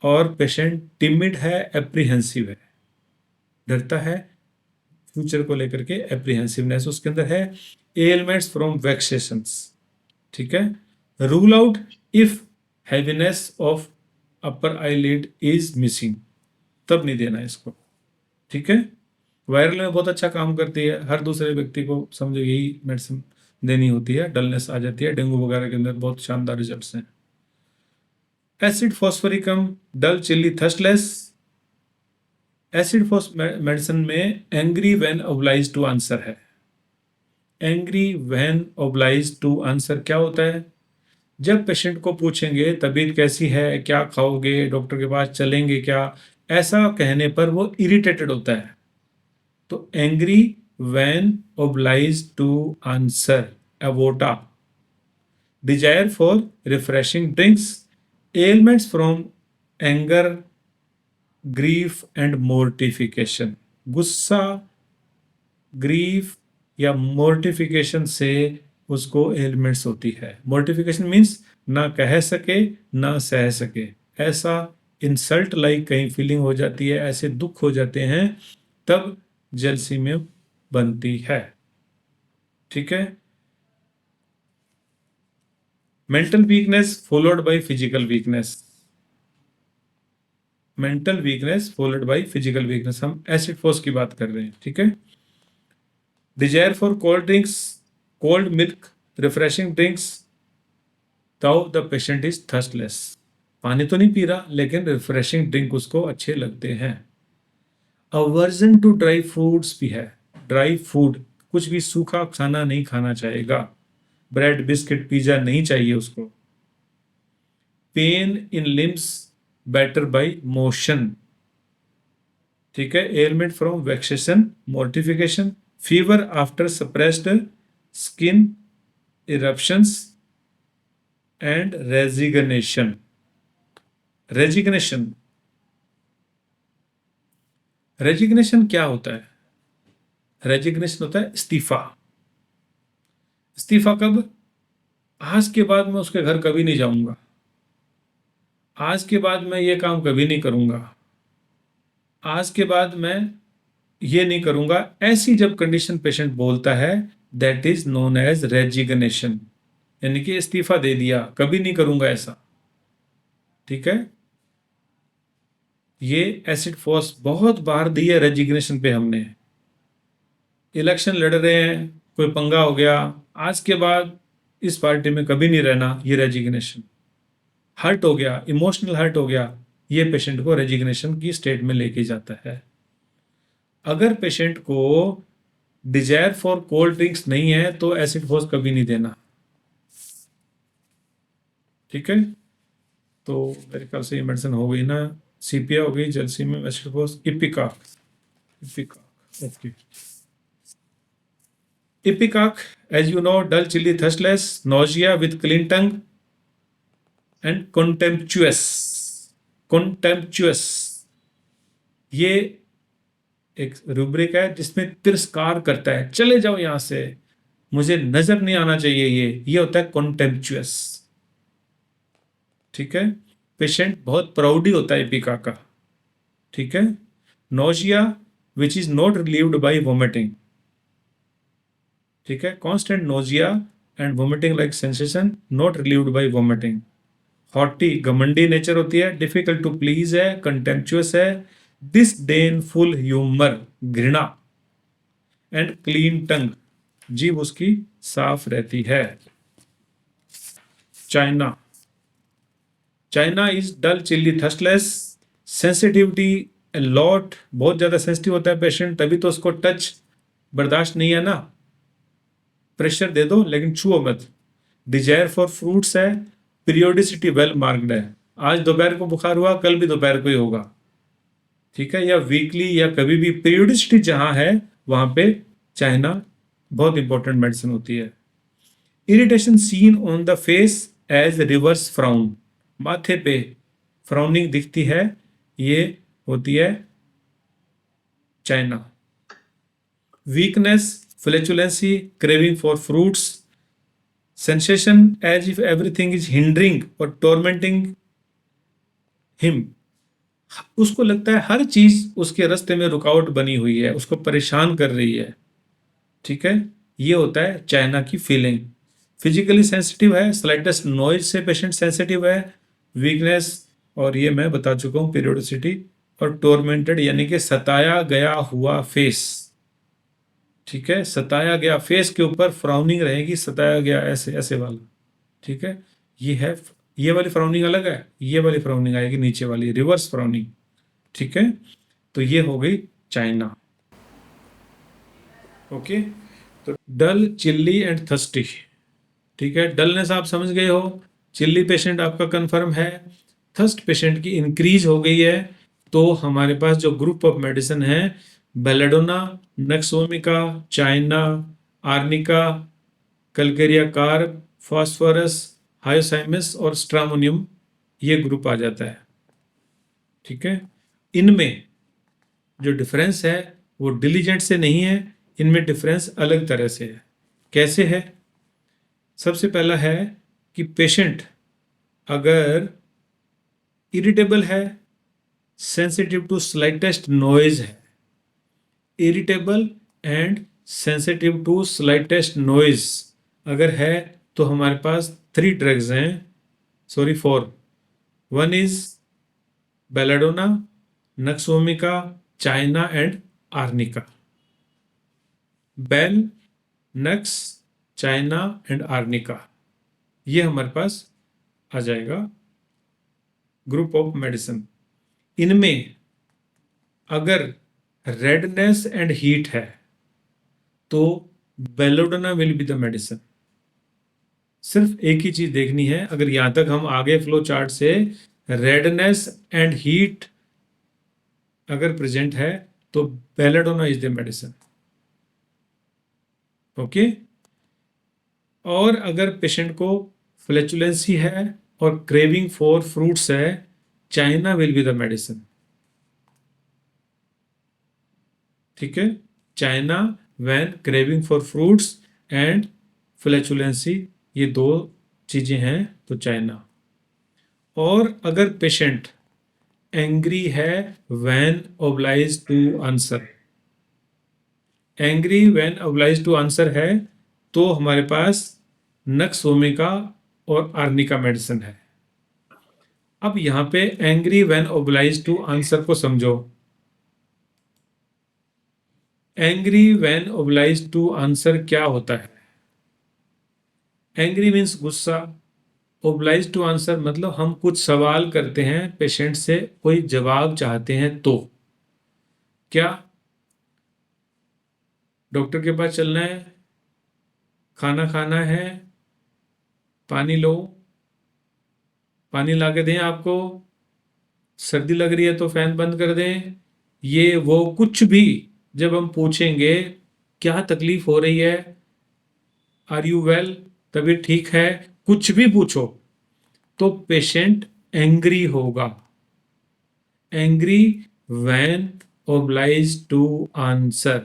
और पेशेंट टिमिड है, एप्रीहेंसिव है, डरता है फ्यूचर को लेकर के, एप्रीहेंसिवनेस उसके अंदर है। Ailments from vexations. ठीक है, rule out if heaviness of upper eyelid is missing, तब नहीं देना इसको। ठीक है, वायरल में बहुत अच्छा काम करती है, हर दूसरे व्यक्ति को समझो यही मेडिसिन देनी होती है, डलनेस आ जाती है। डेंगू वगैरह के अंदर बहुत शानदार रिजल्ट्स हैं। Acid phosphoricum, dull, chilly, thirstless. Acid phos medicine में angry when oblige to answer है। Angry when oblige to answer क्या होता है? जब पेशेंट को पूछेंगे तबीयत कैसी है, क्या खाओगे, डॉक्टर के पास चलेंगे क्या, ऐसा कहने पर वो इरिटेटेड होता है। तो angry when oblige to answer, एवोटा। Desire for refreshing drinks, ailments from anger, grief and mortification. गुस्सा, ग्रीफ या मोर्टिफिकेशन से उसको एलिमेंट्स होती है। मोर्टिफिकेशन मीन्स ना कह सके ना सह सके, ऐसा इंसल्ट लाइक कहीं फीलिंग हो जाती है, ऐसे दुख हो जाते हैं, तब जेलसीमिया बनती है। ठीक है, mental weakness followed by physical weakness. Mental weakness followed by physical weakness, हम एसिड फोर्स की बात कर रहे हैं। ठीक है, desire for cold drinks, cold milk, refreshing drinks, though the patient is thirstless. पानी तो नहीं पी रहा लेकिन रिफ्रेशिंग ड्रिंक उसको अच्छे लगते हैं। अवर्जन टू ड्राई फ्रूट्स भी है। ड्राई फूड, कुछ भी सूखा खाना नहीं खाना चाहेगा। ब्रेड, बिस्किट, पिज्जा नहीं चाहिए उसको। Pain in limbs better by motion. ठीक है, ailment from vexation, mortification, fever after suppressed skin eruptions and resignation. Resignation, resignation क्या होता है? रेजिग्नेशन होता है इस्तीफा। इस्तीफा कब? आज के बाद मैं उसके घर कभी नहीं जाऊंगा, आज के बाद मैं ये काम कभी नहीं करूंगा, आज के बाद मैं ये नहीं करूंगा, ऐसी जब कंडीशन पेशेंट बोलता है, that is known as resignation. यानी कि इस्तीफा दे दिया, कभी नहीं करूंगा ऐसा। ठीक है, ये एसिड फोर्स बहुत बार दी है रेजिग्नेशन पे हमने। इलेक्शन लड़ रहे हैं, कोई पंगा हो गया, आज के बाद इस पार्टी में कभी नहीं रहना, ये रेजिग्नेशन। हर्ट हो गया, इमोशनल हर्ट हो गया, ये पेशेंट को रेजिग्नेशन की स्टेट में लेके जाता है। अगर पेशेंट को डिजायर फॉर कोल्ड ड्रिंक्स नहीं है तो एसिड फोर्स कभी नहीं देना। ठीक है, तो मेरे ख्याल से ये मेडिसिन हो गई ना, सीपिया हो गई, जलसीमियम acid force, ipecac. Ipecac, okay. Ipecac, as you know, dull, chilly, thirstlet, nausea with clean tongue, and contemptuous। contemptuous, ये एक रूब्रिक है जिसमें तिरस्कार करता है, चले जाओ यहां से, मुझे नजर नहीं आना चाहिए, ये होता है कॉन्टेम्पचुअस। ठीक है, पेशेंट बहुत प्राउडी होता है इपिका का। ठीक है, nausea which is not relieved by vomiting. ठीक है, constant nausea and vomiting like sensation not relieved by vomiting. Haughty, घमंडी नेचर होती है, डिफिकल्ट टू प्लीज है, कंटेम्पचुअस है, डिसडेनफुल ह्यूमर, घृणा, एंड क्लीन टंग, जीभ उसकी साफ रहती है। China, China is dull, chilly, thirstless, sensitivity lot, बहुत ज्यादा सेंसिटिव होता है पेशेंट, तभी तो उसको टच बर्दाश्त नहीं है ना, प्रेशर दे दो लेकिन छुओ मत। डिजायर फॉर फ्रूट्स है, पीरियोडिसिटी वेल मार्क्ड है, आज दोपहर को बुखार हुआ, कल भी दोपहर को ही होगा। ठीक है, या वीकली या कभी भी, पीरियोडिसिटी जहां है वहां पे चाइना बहुत इंपॉर्टेंट मेडिसिन होती है। Irritation seen on the face as reverse frown, माथे पे फ्राउनिंग दिखती है, ये होती है China. Weakness, flatulency, craving for fruits, sensation as if everything is hindering और टॉर्मेंटिंग हिम, उसको लगता है हर चीज उसके रास्ते में रुकावट बनी हुई है, उसको परेशान कर रही है। ठीक है, ये होता है चाइना की फीलिंग। फिजिकली सेंसिटिव है, स्लाइटेस्ट नॉइज से पेशेंट सेंसिटिव है, वीकनेस, और ये मैं बता चुका हूं पीरियोडिसिटी, और टोरमेंटेड यानी कि सताया गया हुआ फेस। ठीक है, सताया गया फेस के ऊपर फ्राउनिंग रहेगी, सताया गया ऐसे ऐसे वाला। ठीक है, ये है, ये वाली फ्राउनिंग अलग है, ये वाली फ्राउनिंग आएगी नीचे वाली, रिवर्स फ्राउनिंग। ठीक है, तो ये हो गई चाइना। ओके, तो डल, चिल्ली एंड थर्स्टी। ठीक है, डलनेस आप समझ गए हो, चिल्ली पेशेंट आपका कंफर्म है, थर्स्ट पेशेंट की इंक्रीज हो गई है, तो हमारे पास जो ग्रुप ऑफ मेडिसिन है, Belladonna, Nux vomica, China, Arnica, Calcarea carb, phosphorus, Hyoscyamus और स्ट्रामोनियम, ये ग्रुप आ जाता है। ठीक है, इनमें जो डिफरेंस है वो डिलीजेंट से नहीं है, इनमें डिफरेंस अलग तरह से है। कैसे है? सबसे पहला है कि पेशेंट अगर इरिटेबल है, सेंसिटिव टू स्लाइटेस्ट नॉइज है, irritable and sensitive to slightest noise अगर है, तो हमारे पास 3 ड्रग्स हैं, sorry 4। 1 is belladonna, nux vomica, china and arnica. Bell, nux, china and arnica, ये हमारे पास आ जाएगा ग्रुप ऑफ मेडिसिन। इनमें अगर रेडनेस एंड हीट है तो belladonna will be the medicine. सिर्फ एक ही चीज देखनी है, अगर यहां तक हम आगे फ्लो चार्ट से रेडनेस एंड हीट अगर प्रेजेंट है तो Belladonna is the medicine. Okay, और अगर पेशेंट को फ्लैचुलेंसी है और क्रेविंग फॉर फ्रूट्स है, China will be the medicine. ठीक है, China when craving for fruits and flatulency, ये 2 चीजें हैं तो चाइना। और अगर पेशेंट एंग्री है when oblige to answer, angry when oblige to answer है, तो हमारे पास नक्सोमिका और आर्निका मेडिसिन है। अब यहां पे angry when oblige to answer को समझो। Angry when obliged to answer क्या होता है? एंग्री मीन्स गुस्सा, ओब्लाइज टू आंसर मतलब हम कुछ सवाल करते हैं पेशेंट से, कोई जवाब चाहते हैं तो। क्या डॉक्टर के पास चलना है, खाना खाना है, पानी लो, पानी ला के दें आपको, सर्दी लग रही है तो फैन बंद कर दें, ये वो कुछ भी जब हम पूछेंगे क्या तकलीफ हो रही है, आर यू वेल, तबीयत ठीक है, कुछ भी पूछो तो पेशेंट एंग्री होगा। Angry when obliged to answer.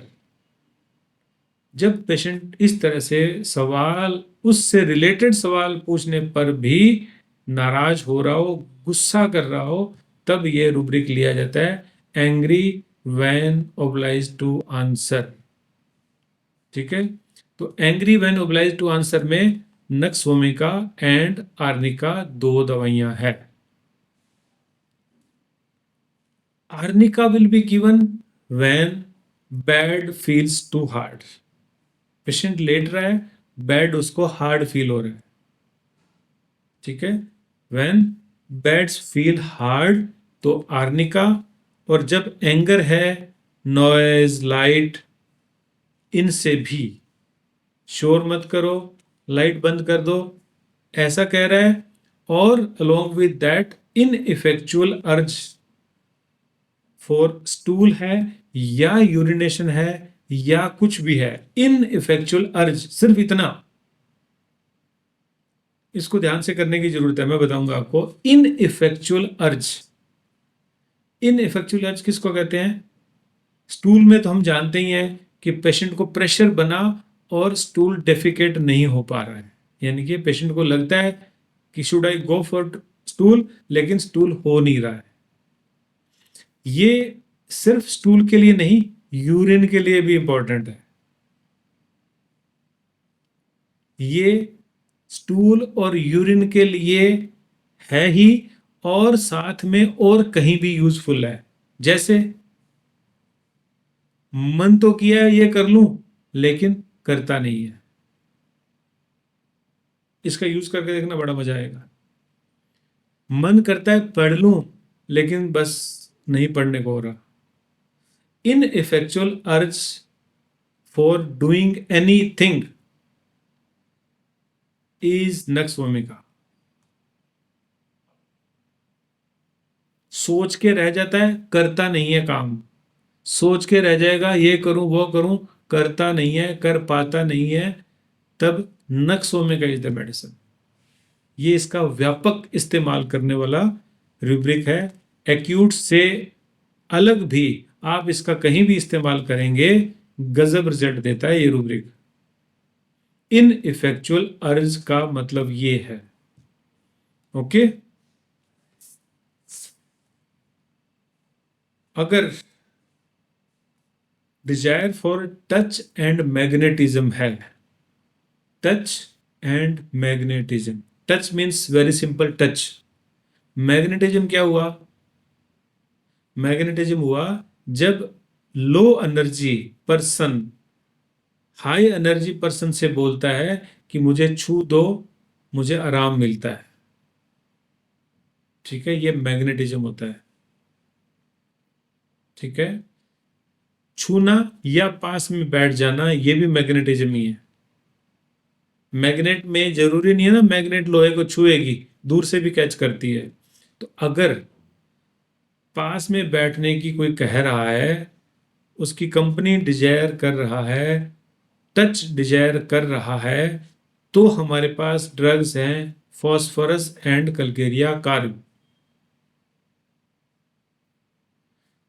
जब पेशेंट इस तरह से सवाल, उससे रिलेटेड सवाल पूछने पर भी नाराज हो रहा हो, गुस्सा कर रहा हो, तब ये रूब्रिक लिया जाता है angry when obliged to answer. ठीक है, तो angry when obliged to answer में नक्स भूमिका एंड आर्निका दो दवाइयां है। Arnica will be given when bed feels too hard. Patient लेट रहा है, बेड उसको हार्ड फील हो रहा है। ठीक है, व्हेन बेड्स फील हार्ड तो आर्निका, और जब एंगर है, नॉइज, लाइट, इनसे भी शोर मत करो, लाइट बंद कर दो, ऐसा कह रहा है। और अलोंग विद दैट इनइफेक्चुअल अर्ज फॉर स्टूल है या यूरिनेशन है या कुछ भी है, इनइफेक्चुअल अर्ज, सिर्फ इतना, इसको ध्यान से करने की जरूरत है, मैं बताऊंगा आपको। इनइफेक्चुअल अर्ज, इनइफेक्चुअल अर्ज किसको कहते हैं? स्टूल में तो हम जानते ही हैं कि पेशेंट को प्रेशर बना और स्टूल डेफिकेट नहीं हो पा रहा है, यानी कि पेशेंट को लगता है कि should I go for stool, लेकिन स्टूल हो नहीं रहा है। ये सिर्फ स्टूल के लिए नहीं, यूरिन के लिए भी इंपॉर्टेंट है। ये स्टूल और यूरिन के लिए है ही, और साथ में और कहीं भी यूजफुल है। जैसे मन तो किया है ये कर लूं, लेकिन करता नहीं है, इसका यूज करके देखना, बड़ा मजा आएगा। मन करता है पढ़ लूं, लेकिन बस नहीं पढ़ने को हो रहा। Ineffectual urge for doing anything is Nux vomica. सोच के रह जाता है, करता नहीं है काम, सोच के रह जाएगा ये करूं वो करूं, करता नहीं है, कर पाता नहीं है, तब नक्स भूमिका इज द मेडिसिन। ये इसका व्यापक इस्तेमाल करने वाला रूब्रिक है। एक्यूट से अलग भी आप इसका कहीं भी इस्तेमाल करेंगे, गजब रिजल्ट देता है ये रूब्रिक। इन इफेक्चुअल अर्ज का मतलब ये है। ओके, अगर desire for touch and magnetism है, touch and magnetism, touch means very simple touch. Magnetism क्या हुआ? मैग्नेटिज्म हुआ जब low energy person high energy person से बोलता है कि मुझे छू दो, मुझे आराम मिलता है। ठीक है, ये मैग्नेटिज्म होता है। ठीक है, छूना या पास में बैठ जाना, ये भी मैग्नेटिज्म ही है। मैग्नेट में जरूरी नहीं है ना मैग्नेट लोहे को छुएगी, दूर से भी कैच करती है। तो अगर पास में बैठने की कोई कह रहा है, उसकी कंपनी डिजायर कर रहा है, टच डिजायर कर रहा है, तो हमारे पास ड्रग्स हैं phosphorus and Calcarea carb.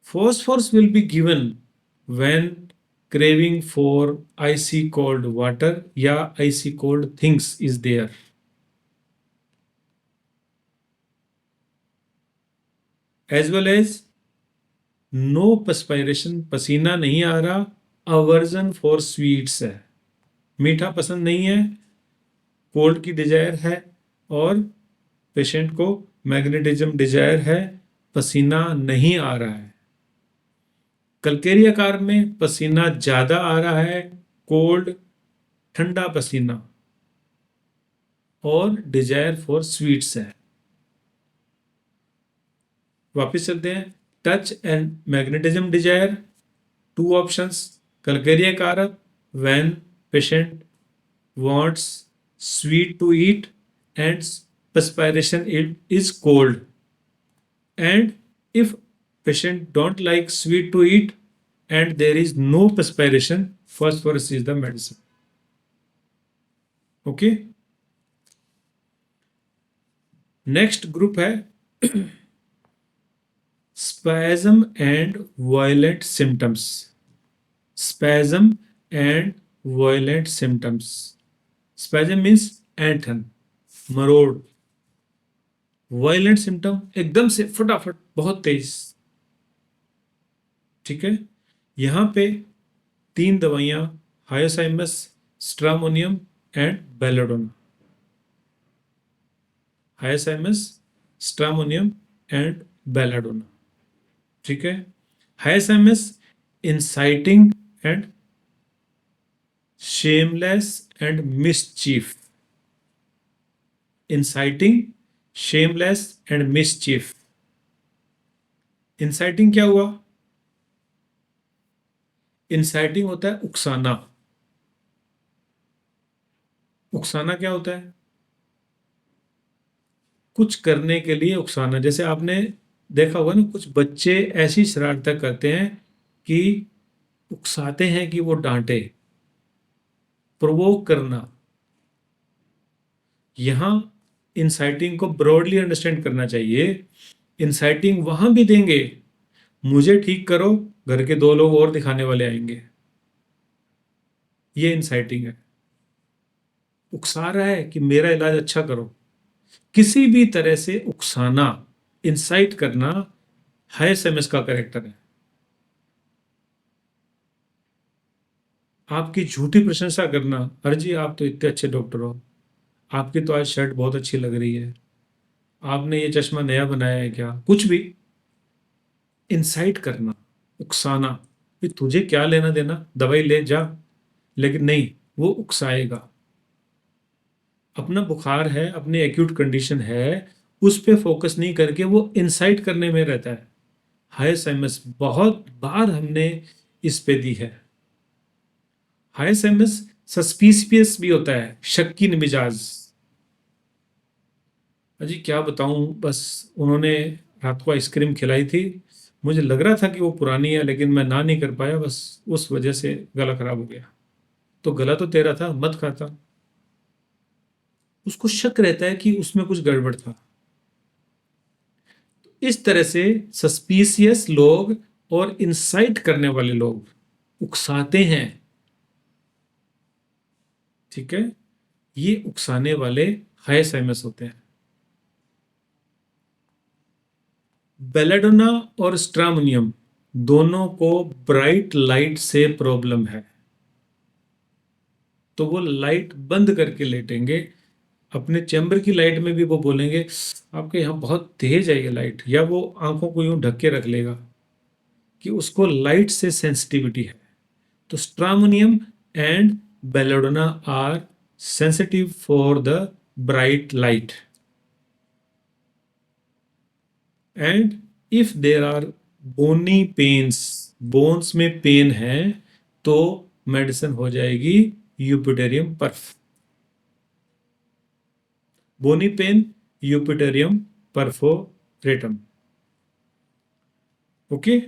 Phosphorus will be given when craving for icy cold water या icy cold things is there. As well as no perspiration, पसीना नहीं आ रहा, aversion for sweets है, मीठा पसंद नहीं है, कोल्ड की डिजायर है, और पेशेंट को मैग्नेटिज्म डिजायर है, पसीना नहीं आ रहा है। कलकेरी आकार में पसीना ज्यादा आ रहा है, कोल्ड, ठंडा पसीना, और डिजायर फॉर स्वीट्स है। वापिस चलते हैं। Touch and magnetism desire, two options, Calcarea carb when patient wants sweet to eat and perspiration is cold, and if patient don't like sweet to eat and there is no perspiration, phosphorus is the medicine. Okay, next group है spasm and violent symptoms. Spasm and violent symptoms. Spasm means ऐंठन, मरोड़। Violent symptom एकदम से फटाफट, बहुत तेज। ठीक है, यहां पे 3 दवाइयां, hyoscyamus, stramonium and belladonna. Hyoscyamus, stramonium and belladonna. ठीक है, hyoscyamus inciting and shameless and mischief. Inciting, shameless and mischief. Inciting क्या हुआ? इंसाइटिंग होता है उकसाना। उकसाना क्या होता है? कुछ करने के लिए उकसाना। जैसे आपने देखा होगा ना, कुछ बच्चे ऐसी शरारतें करते हैं कि उकसाते हैं कि वो डांटे, प्रोवोक करना। यहां इंसाइटिंग को ब्रॉडली अंडरस्टैंड करना चाहिए। इंसाइटिंग वहां भी देंगे, मुझे ठीक करो, घर के 2 लोग और दिखाने वाले आएंगे, ये इंसाइटिंग है। उकसा रहा है कि मेरा इलाज अच्छा करो। किसी भी तरह से उकसाना, इंसाइट करना, हायोसाइमस का कैरेक्टर है। आपकी झूठी प्रशंसा करना, अरे जी आप तो इतने अच्छे डॉक्टर हो, आपकी तो आज शर्ट बहुत अच्छी लग रही है, आपने ये चश्मा नया बनाया है क्या, कुछ भी। इंसाइट करना, उकसाना, कि तुझे क्या लेना देना, दवाई ले जा। लेकिन नहीं, वो उकसाएगा। अपना बुखार है, अपनी एक्यूट कंडीशन है, उस पे फोकस नहीं करके वो इंसाइट करने में रहता है। हायोसाइमस बहुत बार हमने इस पे दी है। हायोसाइमस सस्पिशियस भी होता है, शक्की मिजाज। अजी क्या बताऊं, बस उन्होंने रात को आइसक्रीम खिलाई थी, मुझे लग रहा था कि वो पुरानी है, लेकिन मैं ना नहीं कर पाया, बस उस वजह से गला खराब हो गया। तो गला तो तेरा था, मत खाता। उसको शक रहता है कि उसमें कुछ गड़बड़ था। इस तरह से सस्पिशियस लोग और इंसाइट करने वाले लोग उकसाते हैं। ठीक है, ये उकसाने वाले हायोसाइमस होते हैं। बेलाडोना और स्ट्रामोनियम दोनों को ब्राइट लाइट से प्रॉब्लम है, तो वो लाइट बंद करके लेटेंगे। अपने चैम्बर की लाइट में भी वो बोलेंगे आपके यहाँ बहुत तेज है ये लाइट, या वो आंखों को यूं ढक के रख लेगा कि उसको लाइट से सेंसिटिविटी है। तो stramonium and belladonna are sensitive for the bright light, and if there are bony pains, bones में पेन है, तो मेडिसिन हो जाएगी eupatorium perf. Bony pain, eupatorium perforatum. Okay,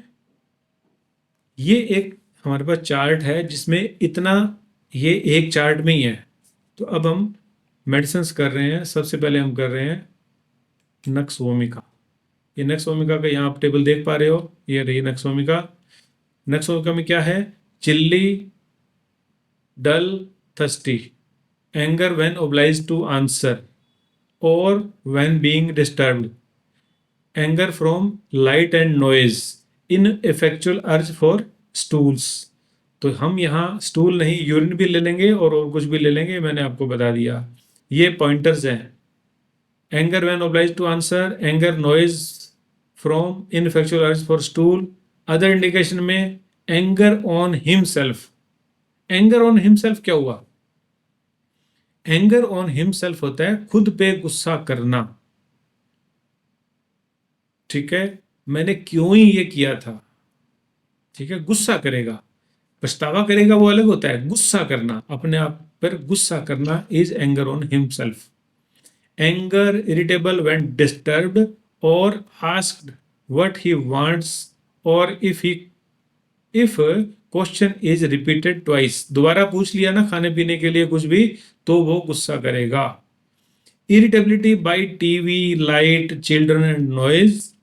ये एक हमारे पास चार्ट है जिसमें इतना, ये एक चार्ट में ही है। तो अब हम मेडिसिन कर रहे हैं। सबसे पहले हम कर रहे हैं नक्स वोमिका। ये नक्स वोमिका का यहाँ आप टेबल देख पा रहे हो, ये रही नक्स वोमिका। नक्स वोमिका में क्या है? Chilly, dull, thirsty, anger when obliged to answer or when being disturbed, anger from light and noise, ineffectual urge for stools। तो हम यहाँ स्टूल नहीं, यूरिन भी ले लेंगे और कुछ भी ले लेंगे, मैंने आपको बता दिया। ये पॉइंटर्स हैं। Anger when obliged to answer, anger, noise, from, ineffectual urge for stool. Other indication में anger on himself. Anger on himself क्या हुआ? एंगर ऑन हिमसेल्फ होता है खुद पे गुस्सा करना। ठीक है, मैंने क्यों ही ये किया था। ठीक है, गुस्सा करेगा, पछतावा करेगा वो अलग होता है, गुस्सा करना, अपने आप पर गुस्सा करना is anger on himself. Anger, irritable when disturbed और आस्क्ड व्हाट ही वांट्स, और if question is repeated twice, दोबारा पूछ लिया ना खाने पीने के लिए कुछ भी, तो वो गुस्सा करेगा। Irritability by TV, light, children and noise,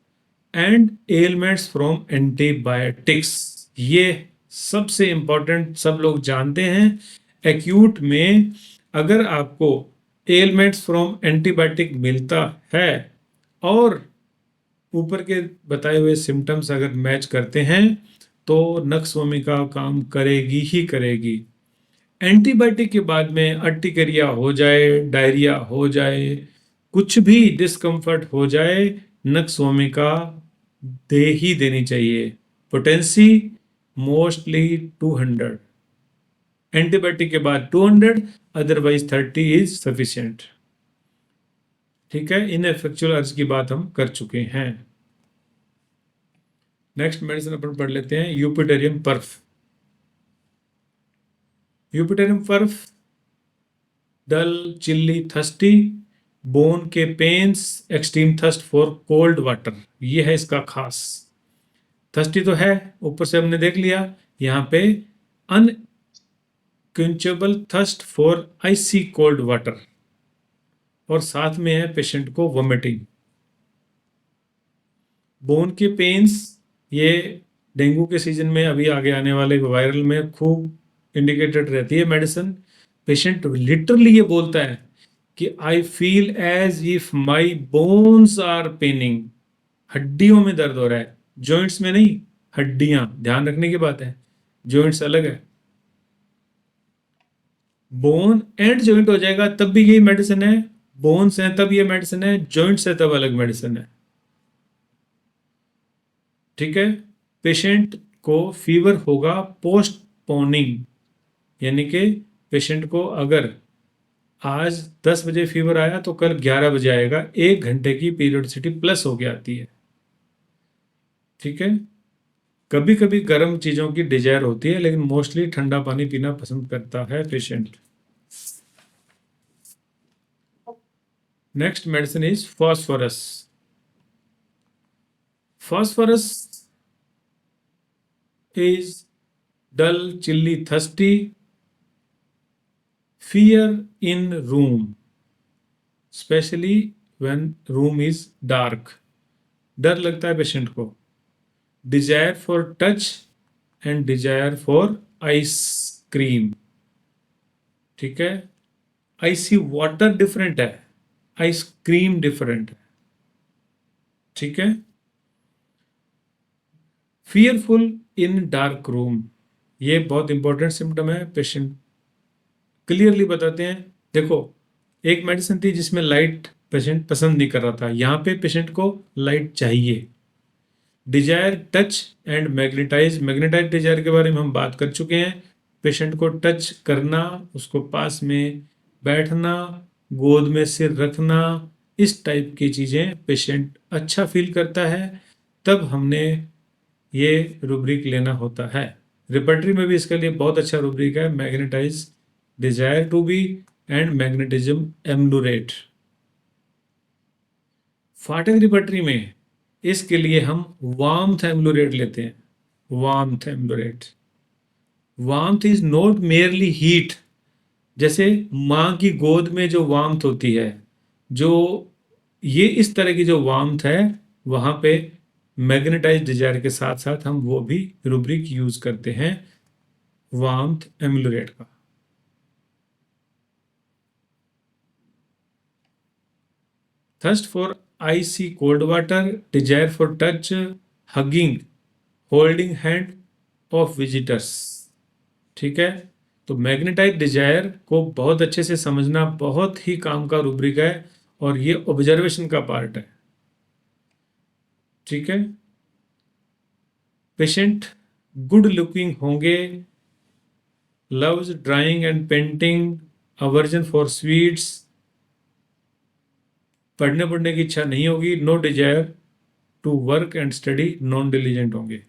and ailments from antibiotics. ये सबसे इंपॉर्टेंट, सब लोग जानते हैं। एक्यूट में अगर आपको एलिमेंट्स फ्रॉम एंटीबायोटिक मिलता है और ऊपर के बताए हुए सिम्टम्स अगर मैच करते हैं तो नक्सवमी का काम करेगी ही करेगी। एंटीबायोटिक के बाद में अर्टिकेरिया हो जाए, डायरिया हो जाए, कुछ भी डिस्कम्फर्ट हो जाए, नक्सवमी का दे ही देनी चाहिए। पोटेंसी मोस्टली 200, एंटीबायोटिक के बाद 200, अदरवाइज 30 इज सफिशिएंट। ठीक है, इनएफेक्चुअल अर्ज की बात हम कर चुके हैं। नेक्स्ट मेडिसिन अपन पढ़ लेते हैं, eupatorium perf. Eupatorium perf, dull, chilly, thirsty, bone के pains, extreme thirst for cold water, ये है इसका खास। थर्स्टी तो है, ऊपर से हमने देख लिया, यहाँ पे unquenchable thirst for icy cold water, और साथ में है पेशेंट को वोमिटिंग। बोन के पेन्स, ये डेंगू के सीजन में अभी आगे आने वाले वायरल में खूब इंडिकेटेड रहती है मेडिसिन। पेशेंट लिटरली ये बोलता है कि I feel as if my bones are paining, हड्डियों में दर्द हो रहा है, जॉइंट्स में नहीं, हड्डियां, ध्यान रखने की बात है, जॉइंट्स अलग है। बोन एंड जॉइंट हो जाएगा तब भी यही मेडिसिन है, बोन्स हैं तब ये मेडिसिन है, जॉइंट्स है तब अलग मेडिसिन है। ठीक है, पेशेंट को फीवर होगा पोस्टपोनिंग, यानी कि पेशेंट को अगर आज 10 बजे फीवर आया तो कल 11 बजे आएगा, 1 घंटे की पीरियडिसिटी प्लस हो के आती है। ठीक है, कभी कभी गर्म चीजों की डिजायर होती है, लेकिन मोस्टली ठंडा पानी पीना पसंद करता है patient. Next medicine is phosphorus. Phosphorus is dull, chilly, thirsty, fear in room, especially when room is dark, डर लगता है पेशेंट को, Dzire for touch and desire for ice cream. ठीक है, आइसी वाटर डिफरेंट है, आइस क्रीम डिफरेंट है। ठीक है, फियरफुल इन डार्क रूम, ये बहुत इंपॉर्टेंट सिम्टम है, पेशेंट क्लियरली बताते हैं। देखो, एक मेडिसिन थी जिसमें लाइट पेशेंट पसंद नहीं कर रहा था, यहाँ पे पेशेंट को लाइट चाहिए। Desire, touch and magnetise, magnetise desire के बारे में हम बात कर चुके हैं, पेशेंट को टच करना, उसको पास में बैठना, गोद में सिर रखना, इस टाइप की चीज़ें पेशेंट अच्छा फील करता है, तब हमने ये रूब्रिक लेना होता है। रिपर्टरी में भी इसके लिए बहुत अच्छा रूब्रिक है, magnetized, desire to be and magnetism ameliorate. Phatak repertory में इसके लिए हम वार्मथ एम्लुरेट लेते हैं, warmth ameliorate. Warmth is not merely heat, जैसे माँ की गोद में जो वार्मथ होती है, जो ये इस तरह की जो वार्मथ है, वहाँ पे मैग्नेटाइज डिजायर के साथ साथ हम वो भी रूब्रिक यूज करते हैं, वार्मथ एम्लुरेट का। Thirst for icy cold water, desire for touch, hugging, holding hand of visitors. ठीक है, तो मैग्नेटाइज डिजायर को बहुत अच्छे से समझना बहुत ही काम का रूब्रिक है, और ये ऑब्जर्वेशन का पार्ट है। ठीक है, पेशेंट गुड लुकिंग होंगे, loves drawing and painting, aversion for sweets, पढ़ने की इच्छा नहीं होगी, no desire to work and study, non diligent होंगे।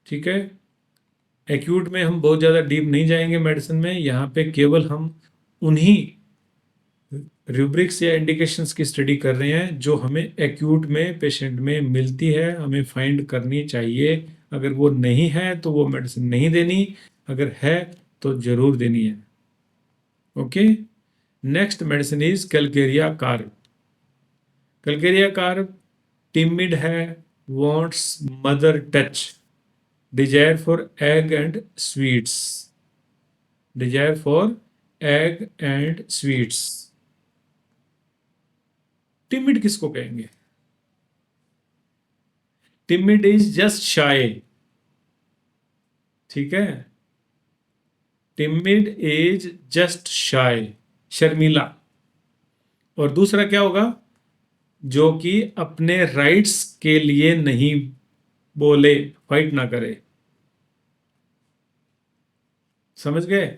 ठीक है, एक्यूट में हम बहुत ज़्यादा डीप नहीं जाएंगे मेडिसिन में, यहाँ पे केवल हम उन्हीं रूब्रिक्स या इंडिकेशंस की स्टडी कर रहे हैं जो हमें एक्यूट में पेशेंट में मिलती है, हमें फाइंड करनी चाहिए। अगर वो नहीं है तो वो मेडिसिन नहीं देनी, अगर है तो जरूर देनी है। Okay, next medicine is Calcarea carb. Calcarea carb timid है, wants mother touch, desire for egg and sweets, desire for egg and sweets. Timid किसको कहेंगे? Timid is just shy. ठीक है, टिमिड इज जस्ट शाय, शर्मीला। और दूसरा क्या होगा? जो कि अपने राइट्स के लिए नहीं बोले, फाइट ना करे। समझ गए?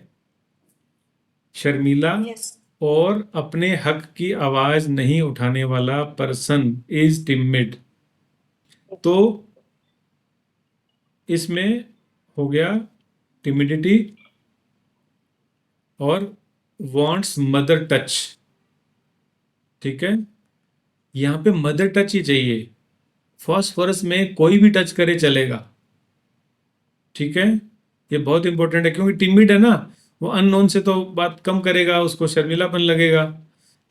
शर्मीला Yes. और अपने हक की आवाज नहीं उठाने वाला पर्सन इज टिमिड। तो इसमें हो गया टिमिडिटी और वांट्स मदर टच। ठीक है, यहां पे मदर टच ही चाहिए, फॉस्फोरस में कोई भी टच करे चलेगा। ठीक है, ये बहुत इंपॉर्टेंट है क्योंकि टिमिड है ना, वो अननोन से तो बात कम करेगा, उसको शर्मिलापन लगेगा।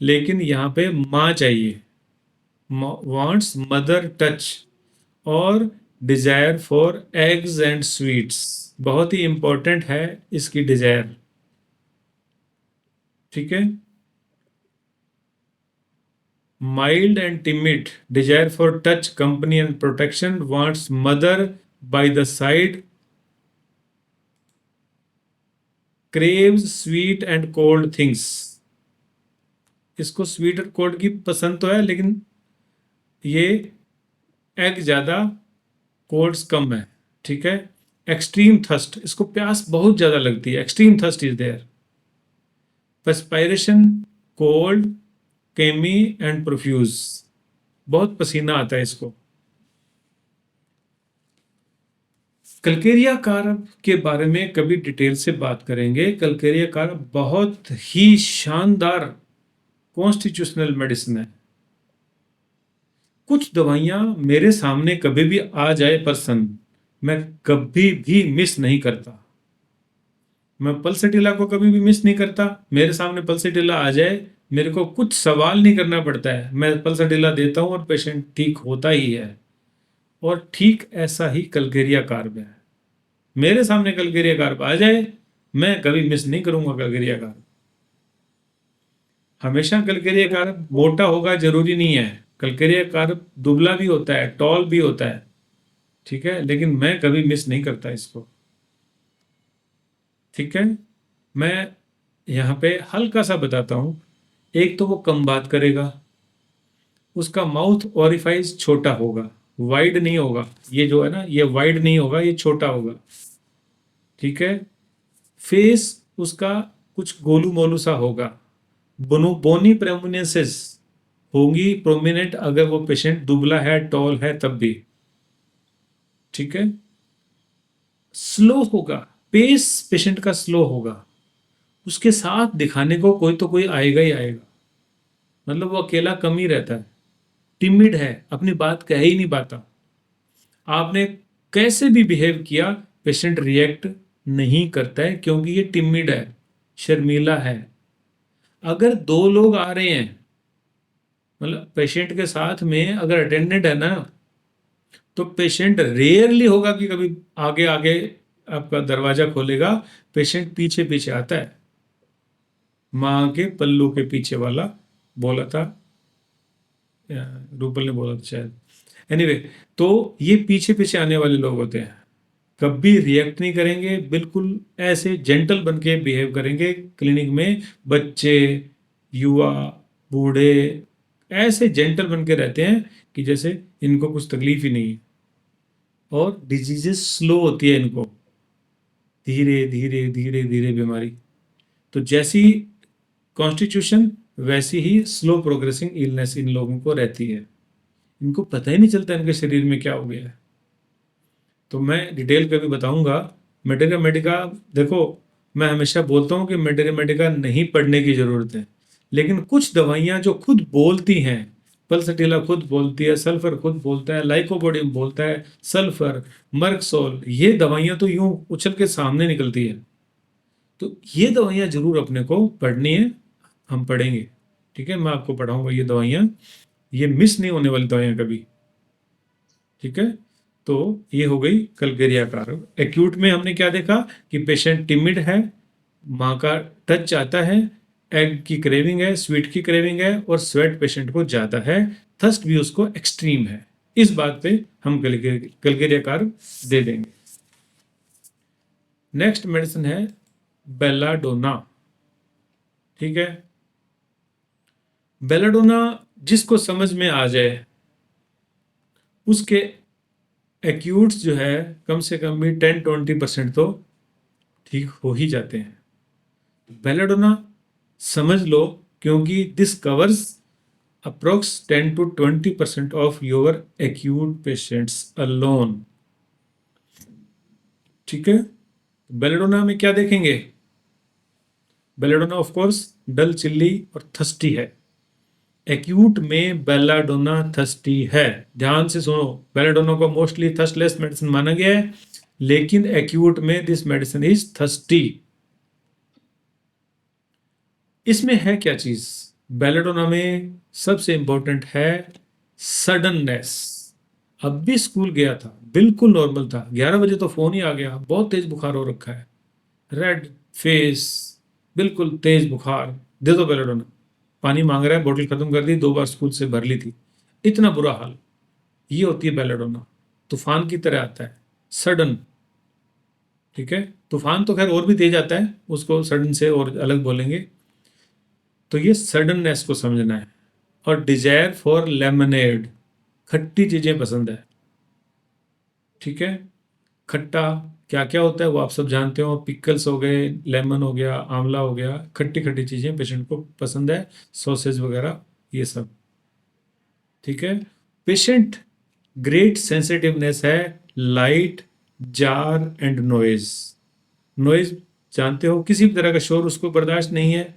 लेकिन यहाँ पे माँ चाहिए, वांट्स मदर टच और desire for eggs and sweets, बहुत ही इंपॉर्टेंट है इसकी डिजायर। ठीक है, mild and timid, Dzire for touch company and protection, wants mother by the side, craves sweet and cold things. इसको स्वीट और कोल्ड की पसंद तो है, लेकिन ये एग ज़्यादा, कोल्ड्स कम है। ठीक है, एक्सट्रीम थर्स्ट, इसको प्यास बहुत ज़्यादा लगती है, extreme thirst is there, perspiration, cold, clammy and profuse, बहुत पसीना आता है इसको। कल्केरिया कार्ब के बारे में कभी डिटेल से बात करेंगे। कल्केरिया कार्ब बहुत ही शानदार कॉन्स्टिट्यूशनल मेडिसिन है। कुछ दवाइयां मेरे सामने कभी भी आ जाए पर्सन, मैं कभी भी मिस नहीं करता। मैं पल्सेटिला को कभी भी मिस नहीं करता। मेरे सामने पल्सेटिला आ जाए, मेरे को कुछ सवाल नहीं करना पड़ता है, मैं पल्सेटिला देता हूं और पेशेंट ठीक होता ही है। और ठीक ऐसा ही कल्केरिया कार्ब है। मेरे सामने कल्केरिया कार्ब आ जाए, मैं कभी मिस नहीं करूंगा कल्केरिया कार्ब। हमेशा कल्केरिया कार्ब मोटा होगा जरूरी नहीं है, कल्केरिया कार्ब दुबला भी होता है, टॉल भी होता है। ठीक है, लेकिन मैं कभी मिस नहीं करता इसको। ठीक है, मैं यहाँ पे हल्का सा बताता हूँ। एक तो वो कम बात करेगा, उसका माउथ ओरिफाइस छोटा होगा, वाइड नहीं होगा। ये जो है ना, ये वाइड नहीं होगा, ये छोटा होगा। ठीक है, फेस उसका कुछ गोलू मोलू सा होगा, बोनी प्रोमिनेंसेस होंगी प्रोमिनेंट, अगर वो पेशेंट दुबला है, टॉल है, तब भी। ठीक है, स्लो होगा, पेस पेशेंट का स्लो होगा, उसके साथ दिखाने को कोई तो कोई आएगा ही आएगा, मतलब वो अकेला कम ही रहता है। टिमिड है, अपनी बात कह ही नहीं पाता। आपने कैसे भी बिहेव किया, पेशेंट रिएक्ट नहीं करता है क्योंकि ये टिमिड है, शर्मीला है। अगर दो लोग आ रहे हैं, मतलब पेशेंट के साथ में अगर अटेंडेंट है ना, तो पेशेंट रेयरली होगा कि कभी आगे आगे आपका दरवाजा खोलेगा, पेशेंट पीछे पीछे आता है। माँ के पल्लू के पीछे वाला बोला था, रूपल ने बोला था शायद। एनीवे, तो ये पीछे पीछे आने वाले लोग होते हैं, कभी रिएक्ट नहीं करेंगे, बिल्कुल ऐसे जेंटल बन के बिहेव करेंगे। क्लिनिक में बच्चे, युवा, बूढ़े ऐसे जेंटल बन के रहते हैं कि जैसे इनको कुछ तकलीफ ही नहीं है। और डिजीजेस स्लो होती है इनको, धीरे धीरे धीरे धीरे बीमारी। तो जैसी कॉन्स्टिट्यूशन वैसी ही स्लो प्रोग्रेसिंग इलनेस इन लोगों को रहती है। इनको पता ही नहीं चलता इनके शरीर में क्या हो गया है। तो मैं डिटेल कभी बताऊंगा। मेटेरिया मेडिका, देखो मैं हमेशा बोलता हूँ कि मेटेरिया मेडिका नहीं पढ़ने की ज़रूरत है, लेकिन कुछ दवाइयाँ जो खुद बोलती हैं, पल्सटीला खुद बोलती है, सल्फर खुद बोलता है, लाइकोपोडियम बोलता है, सल्फर, मर्कसोल, ये दवाइयाँ तो यूं उछल के सामने निकलती है। तो ये दवाइयाँ जरूर अपने को पढ़नी है, हम पढ़ेंगे। ठीक है, मैं आपको पढ़ाऊंगा ये दवाइयाँ, ये मिस नहीं होने वाली दवाइयाँ कभी। ठीक है, तो ये हो गई कलकेरिया कारक। एक्यूट में हमने क्या देखा कि पेशेंट टिमिड है, माँ का टच चाहता है, एग की क्रेविंग है, स्वीट की क्रेविंग है, और स्वेट पेशेंट को ज़्यादा है, थर्स्ट भी उसको एक्सट्रीम है। इस बात पे हम कलकेरिया कारक दे देंगे। नेक्स्ट मेडिसिन है बेलाडोना। ठीक है, बेलाडोना जिसको समझ में आ जाए उसके एक्यूट्स जो है कम से कम भी 10-20% तो ठीक हो ही जाते हैं। बेलाडोना समझ लो, क्योंकि this covers approx 10-20% of your acute patients alone. ठीक है, बेलाडोना में क्या देखेंगे? Belladonna of course dull, chilly और थस्टी है। एक्यूट में बेलाडोना थस्टी है। ध्यान से सुनो, बेलाडोना को मोस्टली थर्स्टलेस मेडिसिन माना गया है, लेकिन एक्यूट में दिस मेडिसिन इज थर्स्टी। इसमें है क्या चीज? बेलाडोना में सबसे इंपॉर्टेंट है सडननेस। अब भी स्कूल गया था, बिल्कुल नॉर्मल था, 11 बजे तो फोन ही आ गया, बहुत तेज बुखार हो रखा है, रेड फेस, बिल्कुल तेज बुखार, दे दो बेलाडोना। पानी मांग रहा है, बोतल खत्म कर दी, 2 बार स्कूल से भर ली थी, इतना बुरा हाल। ये होती है बेलाडोना, तूफान की तरह आता है, सडन। ठीक है, तूफान तो खैर और भी तेज आता है, उसको सडन से और अलग बोलेंगे। तो ये सडननेस को समझना है। और डिजायर फॉर लेमनेड, खट्टी चीजें पसंद है। ठीक है, खट्टा क्या क्या होता है वो आप सब जानते हो, पिकल्स हो गए, लेमन हो गया, आंवला हो गया, खट्टी खट्टी चीजें पेशेंट को पसंद है, सॉसेज वगैरह ये सब। ठीक है, पेशेंट ग्रेट सेंसिटिवनेस है light, jar and noise. Noise जानते हो, किसी भी तरह का शोर उसको बर्दाश्त नहीं है,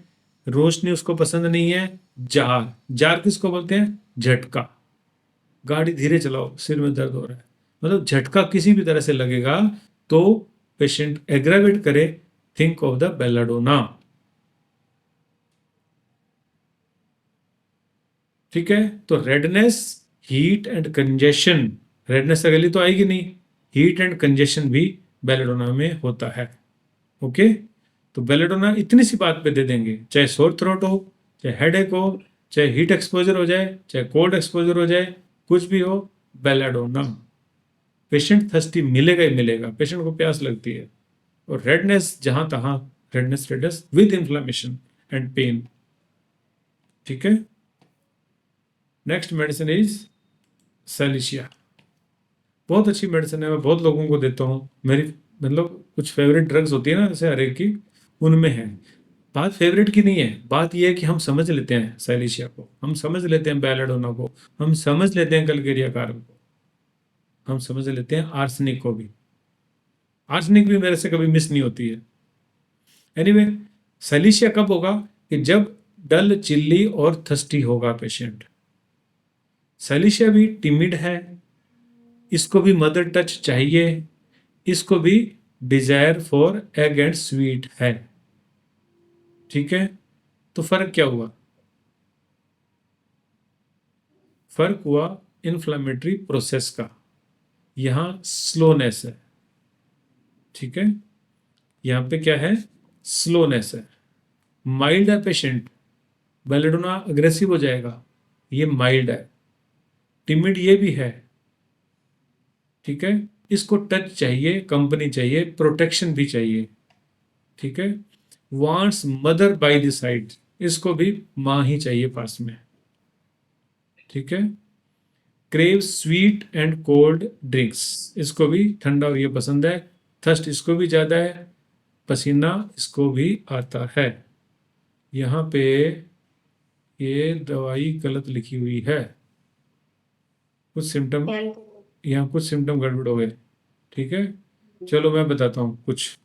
रोशनी उसको पसंद नहीं है। जार, जार किसको बोलते हैं? झटका, गाड़ी धीरे चलाओ, सिर में दर्द हो रहा है, मतलब झटका किसी भी तरह से लगेगा तो पेशेंट एग्रावेट करे, थिंक ऑफ द बेलाडोना। ठीक है, तो redness, heat and congestion, redness अकेली तो आएगी नहीं, हीट एंड कंजेशन भी बेलाडोना में होता है। ओके, तो बेलाडोना इतनी सी बात पे दे देंगे, चाहे सोर थ्रोट हो, चाहे हेडेक हो, चाहे हीट एक्सपोजर हो जाए, चाहे कोल्ड एक्सपोजर हो जाए, कुछ भी हो, बेलाडोना। पेशेंट थर्स्टी मिलेगा ही मिलेगा, पेशेंट को प्यास लगती है। और रेडनेस जहां तहां, redness redness with inflammation and pain. ठीक है, नेक्स्ट मेडिसिन इज सैलिशिया। बहुत अच्छी मेडिसिन है, मैं बहुत लोगों को देता हूँ, मेरी मतलब कुछ फेवरेट ड्रग्स होती है ना जैसे हर एक की, उनमें है। बात फेवरेट की नहीं है, बात यह है कि हम समझ लेते हैं सैलिशिया को, हम समझ लेते हैं बेलाडोना को, हम समझ लेते हैं कलकेरिया कारक को, हम समझ लेते हैं आर्सेनिक को भी। आर्सेनिक भी मेरे से कभी मिस नहीं होती है। एनीवे, सैलिशिया कब होगा? कि जब डल, चिल्ली और थर्स्टी होगा पेशेंट। सैलिशिया भी टिमिड है, इसको भी मदर टच चाहिए, इसको भी Dzire for egg and sweet है। ठीक है, तो फर्क क्या हुआ? फर्क हुआ इन्फ्लामेटरी प्रोसेस का, यहां स्लोनेस है। ठीक है, यहां पे क्या है? स्लोनेस है। माइल्ड है पेशेंट, बेलेडोना अग्रेसिव हो जाएगा, ये माइल्ड है। टिमिड ये भी है। ठीक है, इसको टच चाहिए, कंपनी चाहिए, प्रोटेक्शन भी चाहिए। ठीक है, wants mother by the side, इसको भी माँ ही चाहिए पास में। ठीक है, crave sweet and cold drinks, इसको भी ठंडा और ये पसंद है। थर्स्ट इसको भी ज़्यादा है, पसीना इसको भी आता है। यहाँ पे ये दवाई गलत लिखी हुई है, कुछ सिम्टम, यहाँ कुछ सिम्टम गड़बड़ हो गए। ठीक है, चलो मैं बताता हूँ कुछ।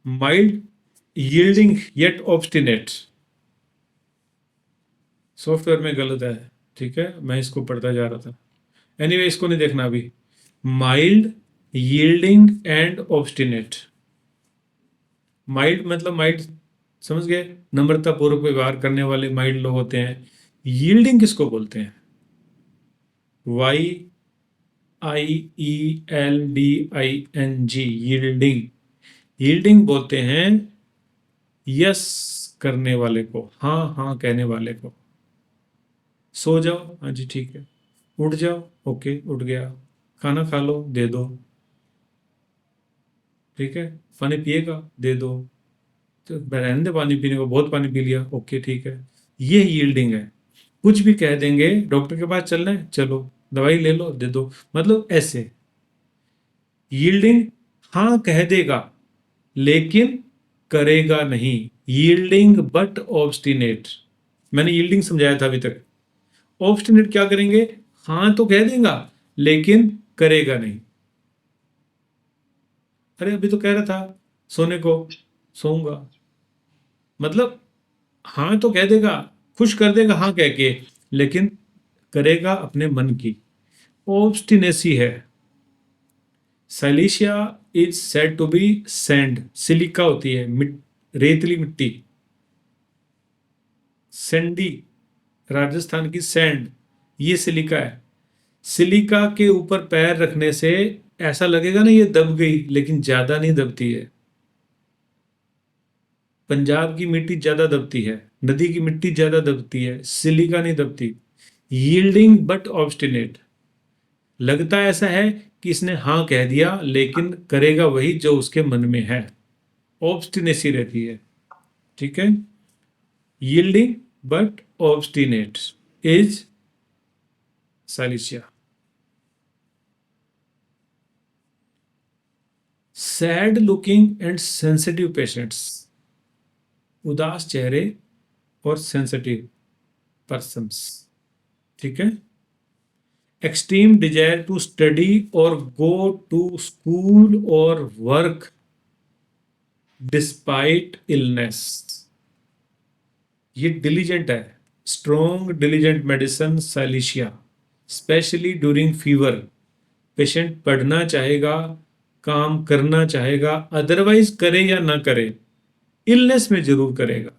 Mild yielding yet obstinate, software में गलत है। ठीक है, मैं इसको पढ़ता जा रहा था। एनीवे इसको नहीं देखना अभी। Mild yielding and obstinate, mild मतलब माइल्ड समझ गए, नम्रता पूर्वक व्यवहार करने वाले माइल्ड लोग होते हैं। यील्डिंग किसको बोलते हैं? YIELDING, yielding. यील्डिंग बोलते हैं यस करने वाले को, हाँ हाँ कहने वाले को। सो जाओ, हाँ जी ठीक है। उठ जाओ, ओके उठ गया। खाना खा लो, दे दो। ठीक है, पानी पिएगा, दे दो। तो रहने दे पानी पीने को, बहुत पानी पी लिया, ओके ठीक है। ये यील्डिंग है। कुछ भी कह देंगे, डॉक्टर के पास चलना है चलो, दवाई ले लो दे दो, मतलब ऐसे। यील्डिंग हाँ कह देगा लेकिन करेगा नहीं, यील्डिंग बट ऑब्स्टिनेट। मैंने यील्डिंग समझाया था अभी तक। ऑब्स्टिनेट क्या करेंगे? हाँ तो कह देगा लेकिन करेगा नहीं। अरे अभी तो कह रहा था सोने को, सोऊंगा, मतलब हाँ तो कह देगा, खुश कर देगा हाँ कह के, लेकिन करेगा अपने मन की। ऑब्स्टिनेसी है। Silicea is said to be sand, silica होती है रेतली मिट्टी, सैंडी, राजस्थान की सैंड, ये सिलिका है। सिलिका के ऊपर पैर रखने से ऐसा लगेगा ना ये दब गई, लेकिन ज्यादा नहीं दबती है। पंजाब की मिट्टी ज्यादा दबती है, नदी की मिट्टी ज्यादा दबती है, सिलिका नहीं दबती। यील्डिंग बट ऑब्स्टिनेट, लगता ऐसा है कि इसने हाँ कह दिया लेकिन करेगा वही जो उसके मन में है, ऑब्स्टिनेसी रहती है। ठीक है, yielding but obstinate is silicea. Sad looking and sensitive patients, उदास चेहरे और सेंसिटिव पर्सन्स। ठीक है, एक्सट्रीम डिजायर टू स्टडी और गो टू स्कूल और वर्क डिस्पाइट इलनेस, ये डिलीजेंट है। Strong diligent medicine silicea, specially during fever. Patient पढ़ना चाहेगा, काम करना चाहेगा, अदरवाइज करे या ना करे, इलनेस में जरूर करेगा।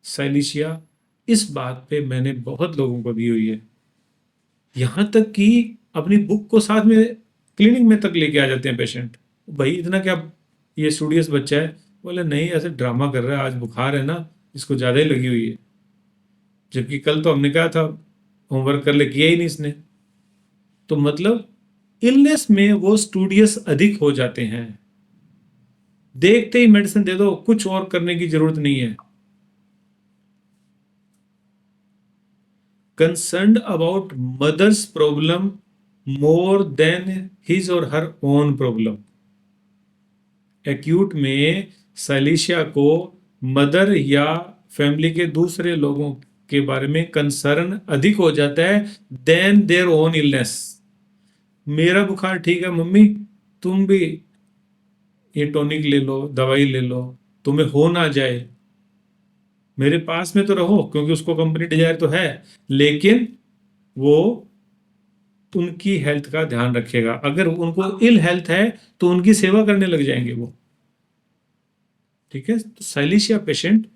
साइलिशिया, इस बात पे मैंने बहुत लोगों को दी हुई है, यहां तक कि अपनी बुक को साथ में क्लिनिक में तक लेके आ जाते हैं पेशेंट। भाई इतना क्या ये स्टूडियस बच्चा है? बोले नहीं ऐसे ड्रामा कर रहा है, आज बुखार है ना, इसको ज्यादा ही लगी हुई है, जबकि कल तो हमने कहा था होमवर्क कर ले, किया ही नहीं इसने। तो मतलब इलनेस में वो स्टूडियस अधिक हो जाते हैं, देखते ही मेडिसिन दे दो, कुछ और करने की जरूरत नहीं है। Concerned about mother's problem more than his और हर ओन प्रॉब्लम। एक्यूट में साइलिशिया को मदर या फैमिली के दूसरे लोगों के बारे में कंसर्न अधिक हो जाता है देन देयर ओन इलनेस। मेरा बुखार ठीक है मम्मी, तुम भी ये टॉनिक ले लो, दवाई ले लो, तुम्हें हो ना जाए, मेरे पास में तो रहो, क्योंकि उसको कंपनी डिजायर तो है, लेकिन वो उनकी हेल्थ का ध्यान रखेगा। अगर उनको इल हेल्थ है तो उनकी सेवा करने लग जाएंगे वो। ठीक है, तो साइलिशिया पेशेंट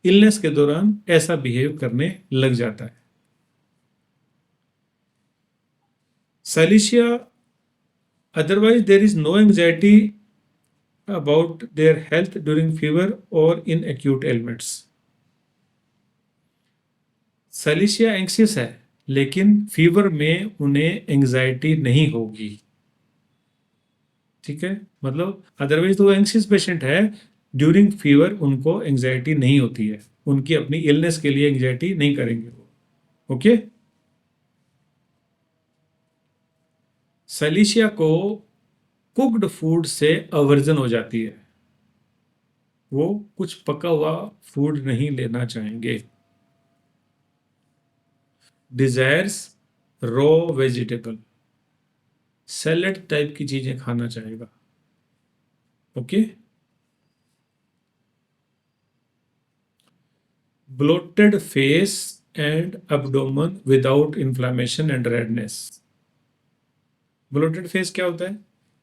इलनेस के दौरान ऐसा बिहेव करने लग जाता है। Silicea, otherwise there is no anxiety about their health during fever और in acute ailments. Silicea anxious है लेकिन फीवर में उन्हें एंग्जाइटी नहीं होगी। ठीक है, मतलब अदरवाइज तो वो एंक्सियस पेशेंट है, ड्यूरिंग फीवर उनको एंग्जाइटी नहीं होती है, उनकी अपनी इलनेस के लिए एंग्जाइटी नहीं करेंगे वो। ओके। सैलिशिया को कुक्ड फूड से अवर्जन हो जाती है, वो कुछ पका हुआ फूड नहीं लेना चाहेंगे। Desires raw vegetable, salad type की चीजें खाना चाहेगा। Okay. Bloated face and abdomen without inflammation and redness. Bloated face क्या होता है?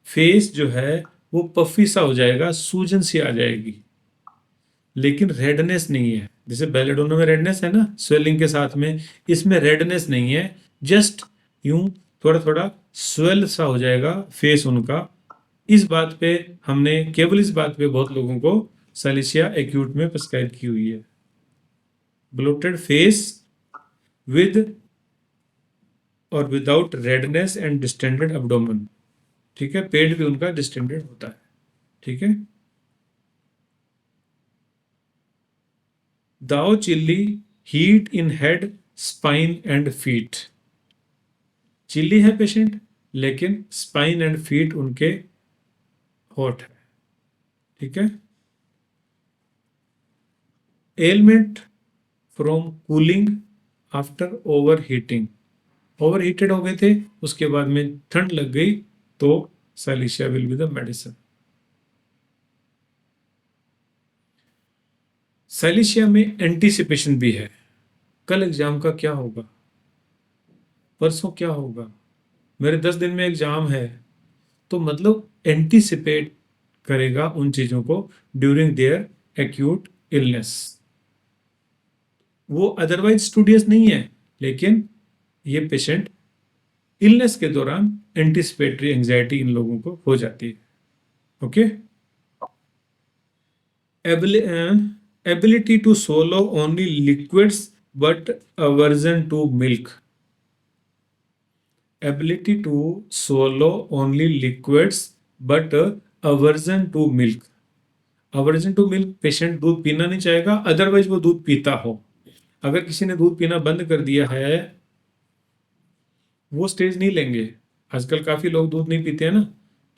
फेस जो है वो पफी सा हो जाएगा, सूजन सी आ जाएगी, लेकिन रेडनेस नहीं है। जैसे बेलेडोना में रेडनेस है ना, स्वेलिंग के साथ में, इसमें रेडनेस नहीं है, जस्ट यूं थोड़ा थोड़ा स्वेल सा हो जाएगा फेस उनका। इस बात पे हमने, केवल इस बात पे बहुत लोगों को सैलिशिया एक्यूट में प्रिस्क्राइब की हुई है। ब्लोटेड फेस विद और without redness and distended abdomen. ठीक है, पेट भी उनका डिस्टेंडेड होता है। ठीक है। दाओ chilly heat in head, spine and feet. Chilly है पेशेंट, लेकिन स्पाइन एंड फीट उनके हॉट है। ठीक है। Ailment from cooling after overheating, overheated हो गए थे, उसके बाद में ठंड लग गई, तो सैलिशिया विल बी द मेडिसिन। सैलिशिया में एंटीसिपेशन भी है। कल एग्जाम का क्या होगा, परसों क्या होगा, मेरे 10 दिन में एग्जाम है, तो मतलब एंटीसिपेट करेगा उन चीजों को ड्यूरिंग देयर एक्यूट इलनेस। वो अदरवाइज स्टूडियस नहीं है, लेकिन ये पेशेंट इलनेस के दौरान एंटीसिपेटरी एंजाइटी इन लोगों को हो जाती है। Okay. Ability to swallow only liquids but aversion to milk। ability to swallow only liquids but aversion to milk। aversion to milk, patient दूध पीना नहीं चाहेगा, अदरवाइज वो दूध पीता हो। अगर किसी ने दूध पीना बंद कर दिया है, वो स्टेज नहीं लेंगे। आजकल काफी लोग दूध नहीं पीते हैं ना,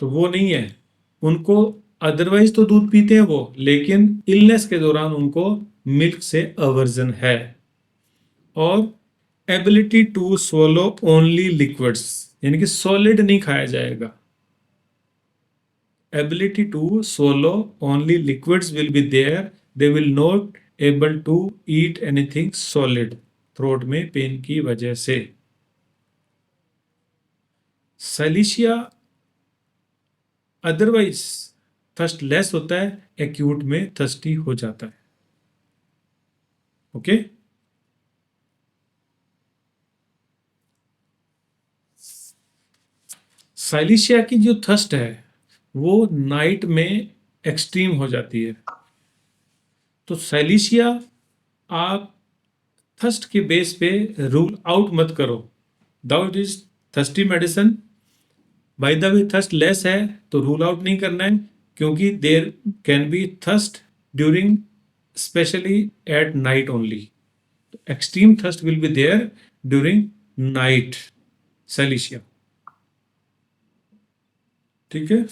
तो वो नहीं है उनको। अदरवाइज तो दूध पीते हैं वो, लेकिन इलनेस के दौरान उनको मिल्क से अवर्जन है। और ability to swallow only liquids, यानी कि सॉलिड नहीं खाया जाएगा। Ability to swallow only liquids will be there, they will not able to eat anything solid, throat में पेन की वजह से। सैलिशिया अदरवाइज थर्स्ट लेस होता है, एक्यूट में थर्स्टी हो जाता है। ओके। सैलिशिया की जो थर्स्ट है वो नाइट में एक्सट्रीम हो जाती है। तो सैलिशिया आप थर्स्ट के बेस पे रूल आउट मत करो। Though it is thirsty medicine, by the way thirstless है तो रूल आउट नहीं करना है, क्योंकि there can be thirst during specially at night only. Extreme thirst will be there during night Silicea. ठीक है।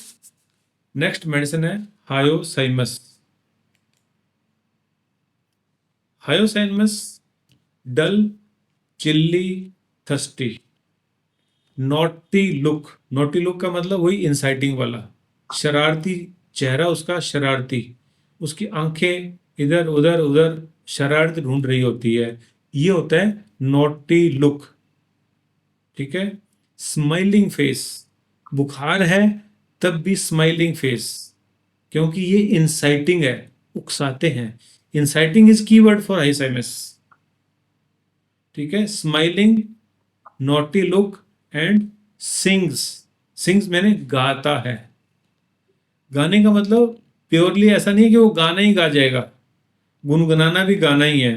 नेक्स्ट मेडिसिन है Hyoscyamus. Hyoscyamus dull, chilly, thirsty, naughty look. Naughty look का मतलब वही इंसाइटिंग वाला, शरारती चेहरा उसका, शरारती, उसकी आंखें इधर उधर उधर शरारत ढूंढ रही होती है, ये होता है नॉटी लुक। ठीक है। स्माइलिंग फेस, बुखार है तब भी स्माइलिंग फेस, क्योंकि ये इंसाइटिंग है, उकसाते हैं। Inciting is keyword for Hyoscyamus. ठीक है। Smiling, naughty look and sings. Sings मैंने गाता है। गाने का मतलब प्योरली ऐसा नहीं है कि वो गाना ही गा जाएगा, गुनगुनाना भी गाना ही है।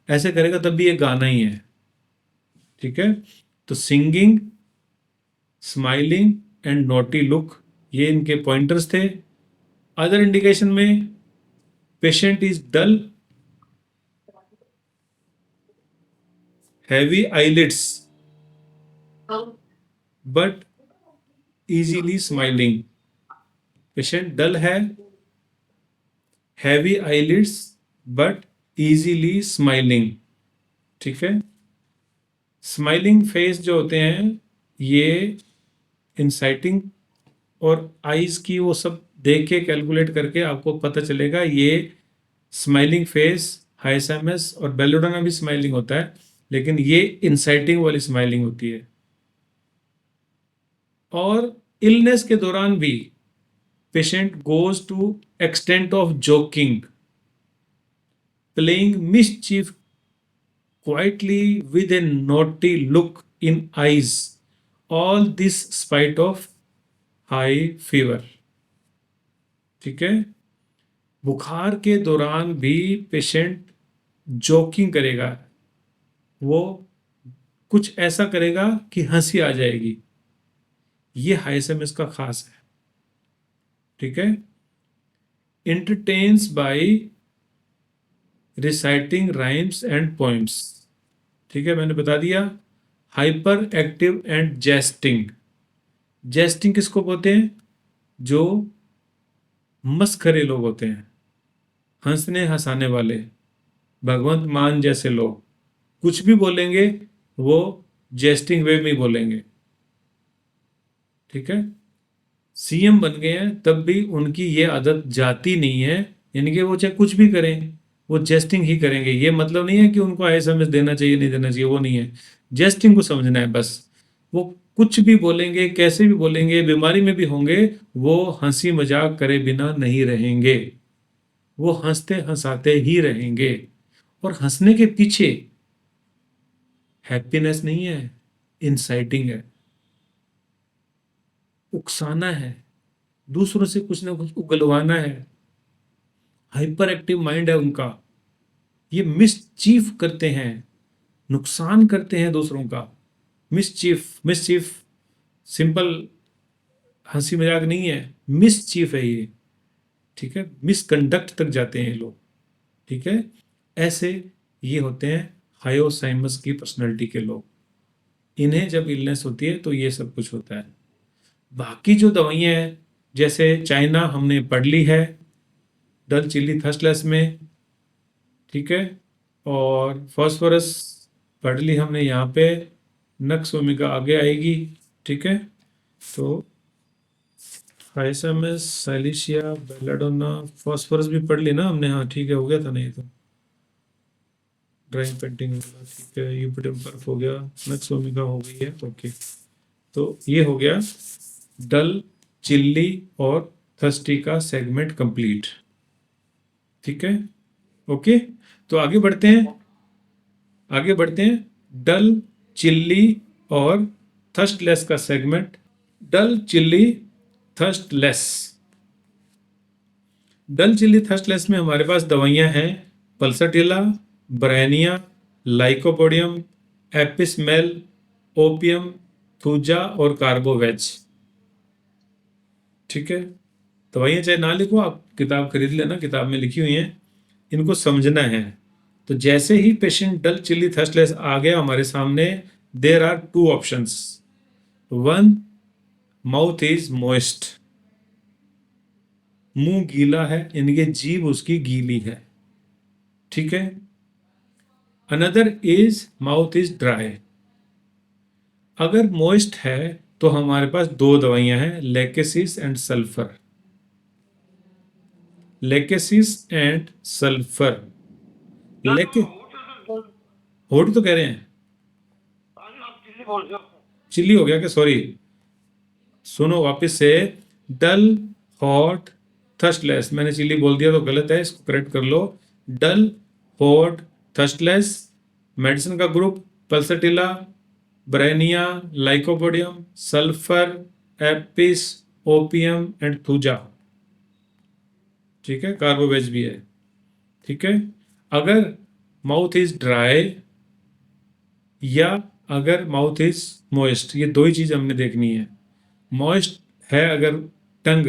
ऐसे करेगा तब भी ये गाना ही है। ठीक है। तो singing, smiling and naughty look, ये इनके पॉइंटर्स थे। अदर इंडिकेशन में patient is dull, heavy eyelids but easily smiling. Patient dull है, heavy eyelids but easily smiling. ठीक है। स्माइलिंग फेस जो होते हैं ये इंसाइटिंग और आईज की वो सब देख के कैलकुलेट करके आपको पता चलेगा ये स्माइलिंग फेस। हाइसैमस और बेलोडोना भी स्माइलिंग होता है, लेकिन ये इंसाइटिंग वाली स्माइलिंग होती है। और इलनेस के दौरान भी patient goes to extent of joking, playing mischief quietly with a naughty look in eyes, all this spite of high fever। ठीक है। बुखार के दौरान भी पेशेंट जोकिंग करेगा, वो कुछ ऐसा करेगा कि हंसी आ जाएगी। ये हाइसम इसका खास है। ठीक है। Entertains by reciting rhymes and poems. ठीक है, मैंने बता दिया। Hyperactive and jesting. Jesting किसको बोलते हैं? जो मस्खरे लोग होते हैं, हंसने हंसाने वाले, भगवंत मान जैसे लोग कुछ भी बोलेंगे वो जेस्टिंग वे में ही बोलेंगे। ठीक है। सीएम बन गए हैं तब भी उनकी ये आदत जाती नहीं है, यानी कि वो चाहे कुछ भी करें वो जेस्टिंग ही करेंगे। ये मतलब नहीं है कि उनको एसएमएस देना चाहिए नहीं देना चाहिए, वो नहीं है। जेस्टिंग को समझना है बस। वो कुछ भी बोलेंगे, कैसे भी बोलेंगे, बीमारी में भी होंगे, वो हंसी मजाक करे बिना नहीं रहेंगे। वो हंसते हंसाते ही रहेंगे। और हंसने के पीछे हैप्पीनेस नहीं है, इंसाइटिंग है, उकसाना है, दूसरों से कुछ ना कुछ उगलवाना है। हाइपर एक्टिव माइंड है उनका। ये मिसचीफ करते हैं, नुकसान करते हैं दूसरों का। मिसचीफ सिंपल हंसी मजाक नहीं है, मिसचीफ है ये। ठीक है। मिसकंडक्ट तक जाते हैं ये लोग। ठीक है। ऐसे ये होते हैं हायोसाइमस की पर्सनैलिटी के लोग। इन्हें जब इलनेस होती है तो ये सब कुछ होता है। बाकी जो दवाइयाँ हैं, जैसे चाइना हमने पढ़ ली है डल चिली थर्स्टलेस में। ठीक है। और फॉस्फोरस पढ़ ली हमने यहाँ पे, नक्स ओमेगा आगे आएगी। ठीक है। तो हाइसमस, साइलिशिया, बेलाडोना, फॉस्फोरस भी पढ़ ली ना हमने। हाँ ठीक है, हो गया था नहीं तो। ड्राइंग पेंटिंग ठीक है, यूपिटम पर्फ हो गया, नक्स ओमेगा हो गई है। ओके, तो ये हो गया डल, चिल्ली और थर्स्टी का सेगमेंट कंप्लीट। ठीक है। ओके, तो आगे बढ़ते हैं। डल, चिल्ली और थर्स्टलेस का सेगमेंट। डल, चिल्ली, थर्स्टलेस। डल, चिल्ली, थर्स्टलेस में हमारे पास दवाइयां हैं Pulsatilla, Bryonia, lycopodium, एपिसमेल, opium, thuja और कार्बोवेज। ठीक है। दवाइयाँ चाहे ना लिखो, आप किताब खरीद लेना, किताब में लिखी हुई हैं, इनको समझना है। तो जैसे ही पेशेंट डल, चिल्ली, थर्स्टलेस आ गया हमारे सामने, there are two options. One, mouth is moist, मुंह गीला है, इनके जीभ उसकी गीली है। ठीक है। Another is mouth is dry. अगर मोइस्ट है तो हमारे पास दो दवाइयां हैं, lachesis and sulphur. Lachesis and sulphur. लेके होट तो कह रहे हैं, चिल्ली हो गया क्या? सॉरी, सुनो वापस से। डल, हॉट, थर्स्टलेस। मैंने चिल्ली बोल दिया तो गलत है, इसको करेक्ट कर लो। Dull, hot, thirstless. मेडिसिन का group Pulsatilla, Bryonia, Lycopodium, sulphur, Apis, opium and Thuja. ठीक है। कार्बोवेज भी है। ठीक है। अगर माउथ इज ड्राई या अगर माउथ इज मॉइस्ट, ये दो ही चीज़ हमने देखनी है। मॉइस्ट है अगर टंग,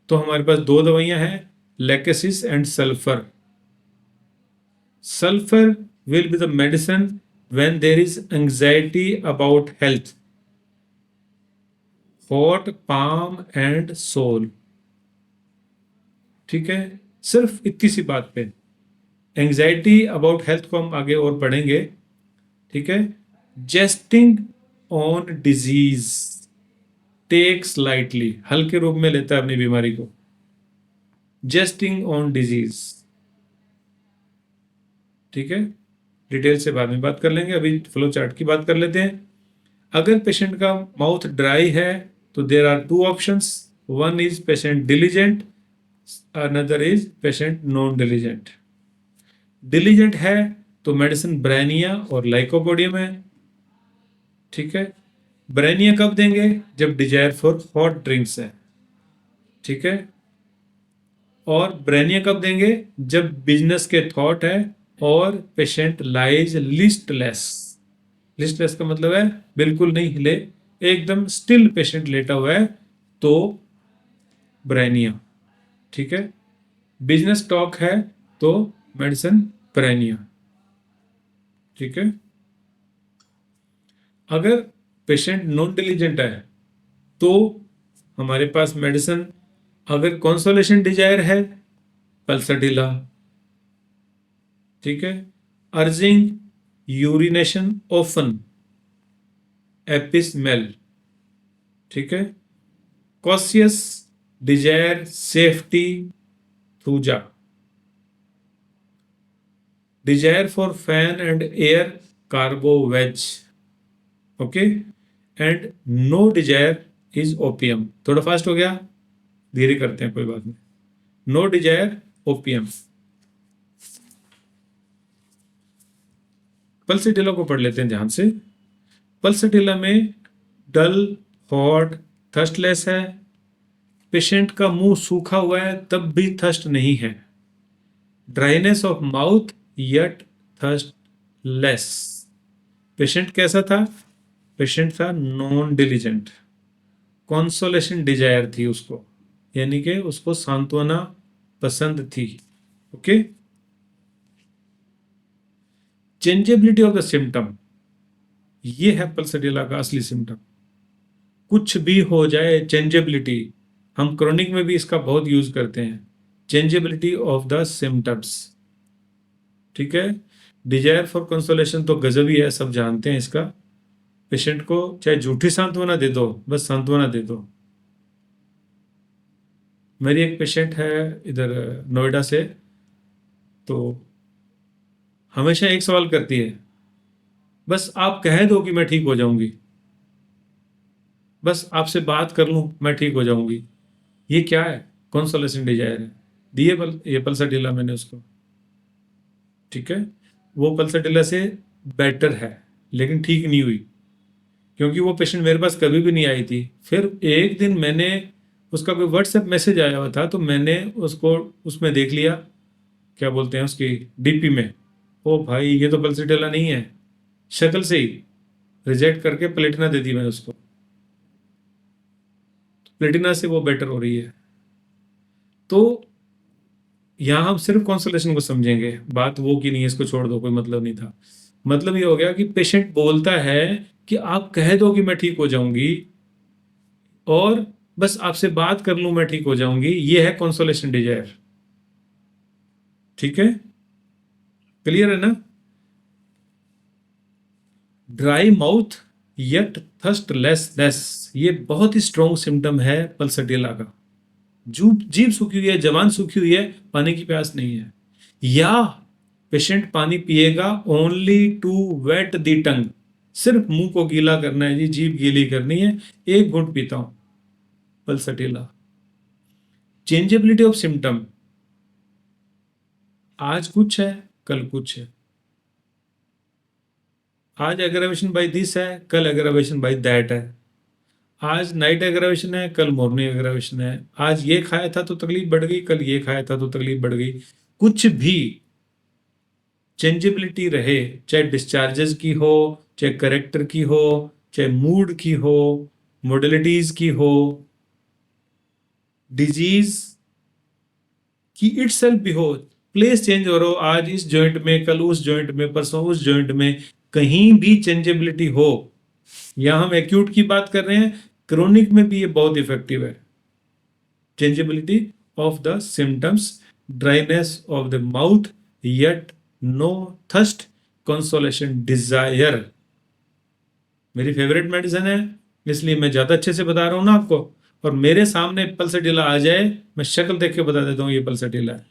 तो हमारे पास दो दवाइयां हैं, lachesis and sulfur. Sulfur will be the medicine when there is anxiety about health. Hot, palm and soul. ठीक है, सिर्फ इतनी सी बात पे एंजाइटी अबाउट हेल्थ को हम आगे और पढ़ेंगे. ठीक है. Jesting on disease, takes lightly, हल्के रूप में लेता है अपनी बीमारी को. Jesting on disease. ठीक है, डिटेल से बाद में बात कर लेंगे, अभी फ्लो चार्ट की बात कर लेते हैं. अगर पेशेंट का माउथ ड्राई है तो there are two options. One is patient diligent, another is patient non diligent. Diligent है तो मेडिसिन ब्रेनिया और लाइकोपोडियम है. ठीक है. ब्रेनिया कब देंगे? जब डिजायर फॉर हॉट ड्रिंक्स है. ठीक है. और ब्रेनिया कब देंगे? जब बिजनेस के थॉट है और पेशेंट लाइज लिस्टलेस. लिस्टलेस का मतलब है बिल्कुल नहीं हिले, एकदम स्टिल पेशेंट लेटा हुआ है, तो ब्रेनिया. ठीक है. बिजनेस टॉक है तो मेडिसिन ब्रेनिया. ठीक है. अगर पेशेंट नॉन डिलीजेंट है तो हमारे पास मेडिसिन, अगर कंसोलेशन डिजायर है पल्सटिला. ठीक है. Urging urination often, Apis mel. ठीक है. Cautious desire safety, Thuja. Desire for fan and air, Carbo veg. Okay. And no desire is opium. थोड़ा फास्ट हो गया, धीरे करते हैं, कोई बात नहीं. No desire opium. पल्सटिला को पढ़ लेते हैं ध्यान से. पल्सटिला में डल, हॉट, थर्स्टलेस है. पेशेंट का मुंह सूखा हुआ है तब भी थर्स्ट नहीं है. Dryness of mouth yet thirstless. Patient कैसा था? पेशेंट था नॉन डिलीजेंट. कॉन्सोलेशन डिजायर थी उसको, यानी कि उसको सांत्वना पसंद थी. Okay. Changeability of the symptom, ये है पल्सटिला का असली सिम्टम. कुछ भी हो जाए, चेंजेबिलिटी. हम क्रोनिक में भी इसका बहुत यूज करते हैं. Changeability of the symptoms. ठीक है. डिजायर फॉर कंसोलेशन तो गजब ही है, सब जानते हैं इसका. पेशेंट को चाहे झूठी सांत्वना दे दो, बस सांत्वना दे दो. मेरी एक पेशेंट है इधर नोएडा से, तो हमेशा एक सवाल करती है, बस आप कह दो कि मैं ठीक हो जाऊंगी, बस आपसे बात कर लूं मैं ठीक हो जाऊंगी. ये क्या है? कंसोलेशन डिजायर है. दिए ये पल्सटिला मैंने उसको. ठीक है. वो पल्सटिला से बेटर है लेकिन ठीक नहीं हुई, क्योंकि वो पेशेंट मेरे पास कभी भी नहीं आई थी. फिर एक दिन मैंने उसका कोई व्हाट्सएप मैसेज आया हुआ था, तो मैंने उसको उसमें देख लिया, क्या बोलते हैं उसकी डीपी में. ओ भाई, ये तो पल्सटिला नहीं है. शक्ल से ही रिजेक्ट करके प्लेटिना दे दी मैंने उसको. प्लेटिना से वो बेटर हो रही है. तो यहां हम सिर्फ कॉन्सोलेशन को समझेंगे, बात वो की नहीं है, इसको छोड़ दो, कोई मतलब नहीं था. मतलब ये हो गया कि पेशेंट बोलता है कि आप कह दो कि मैं ठीक हो जाऊंगी और बस आपसे बात कर लूं मैं ठीक हो जाऊंगी. ये है कंसोलेशन डिजायर. ठीक है. क्लियर है ना? ड्राई माउथ येट थर्स्टलेसनेस, ये बहुत ही स्ट्रॉन्ग सिम्टम है पल्सटिला का. जीभ सूखी हुई है, जबान सूखी हुई है, पानी की प्यास नहीं है. या पेशेंट पानी पिएगा only to wet the tongue, सिर्फ मुंह को गीला करना है जी, जीभ गीली करनी है, एक घूंट पीता हूं. पल्सटिला. चेंजेबिलिटी ऑफ सिम्टम, आज कुछ है कल कुछ है. आज एग्रावेशन बाय दिस है, कल एग्रावेशन बाय दैट है. आज नाइट एग्रावेशन है, कल मॉर्निंग एग्रावेशन है. आज ये खाया था तो तकलीफ बढ़ गई, कल ये खाया था तो तकलीफ बढ़ गई. कुछ भी चेंजेबिलिटी रहे, चाहे डिस्चार्जेस की हो, चाहे करेक्टर की हो, चाहे मूड की हो, मोडलिटीज की हो, डिजीज कि इट सेल्फ भी हो, प्लेस चेंज हो रहा हो, आज इस जॉइंट में, कल उस जॉइंट में, परसों उस जॉइंट में, कहीं भी चेंजेबिलिटी हो। या हम एक्यूट की बात कर रहे हैं, क्रोनिक में भी ये बहुत इफेक्टिव है। Changeability of the symptoms, dryness of the mouth, yet no thirst, consolation, desire. मेरी फेवरेट मेडिसिन है, इसलिए मैं ज्यादा अच्छे से बता रहा हूं ना आपको। और मेरे सामने पल्सटीला आ जाए, मैं शक्ल देख के बता देता हूँ ये पल्सटीला है,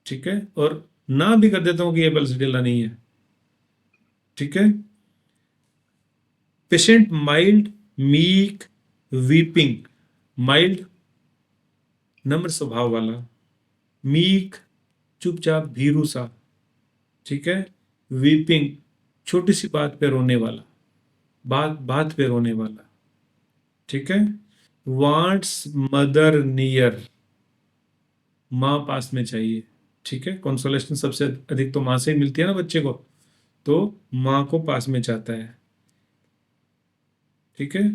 ठीक है, और ना भी कर देता हूँ कि ये पल्सटीला नहीं है, ठीक है। Patient mild, meek, weeping, mild नम्र स्वभाव वाला, मीक चुपचाप भीरू सा, ठीक है, वीपिंग छोटी सी बात पे रोने वाला, बात बात पे रोने वाला, ठीक है। वांट्स मदर नियर, माँ पास में चाहिए, ठीक है। कंसोलेशन सबसे अधिक तो माँ से ही मिलती है ना बच्चे को, तो माँ को पास में चाहता है, ठीक है।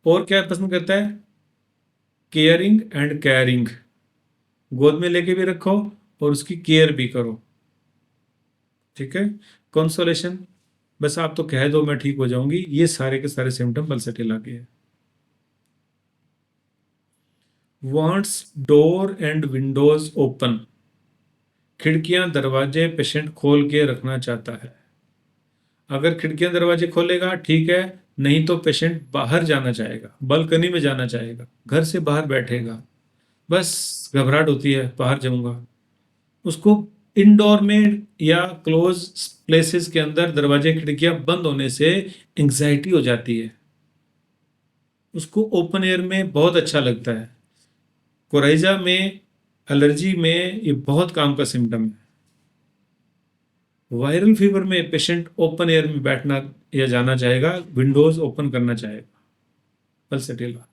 और क्या पसंद करता है, केयरिंग एंड केयरिंग, गोद में लेके भी रखो और उसकी केयर भी करो, ठीक है। कंसोलेशन, बस आप तो कह दो मैं ठीक हो जाऊंगी, ये सारे के सारे सिम्टम पल्सटीला के हैं। Wants door and Windows open, खिड़कियां दरवाजे पेशेंट खोल के रखना चाहता है। अगर खिड़कियां दरवाजे खोलेगा ठीक है, नहीं तो पेशेंट बाहर जाना चाहेगा, बालकनी में जाना चाहेगा, घर से बाहर बैठेगा, बस घबराहट होती है बाहर जाऊंगा। उसको इंडोर में या क्लोज प्लेसेस के अंदर दरवाजे खिड़कियां बंद होने से एंग्जाइटी हो जाती है, उसको ओपन एयर में बहुत अच्छा लगता है। कोराइजा में, एलर्जी में ये बहुत काम का सिम्टम है। वायरल फीवर में पेशेंट ओपन एयर में बैठना या जाना चाहेगा, विंडोज ओपन करना चाहेगा, पल्सटीला।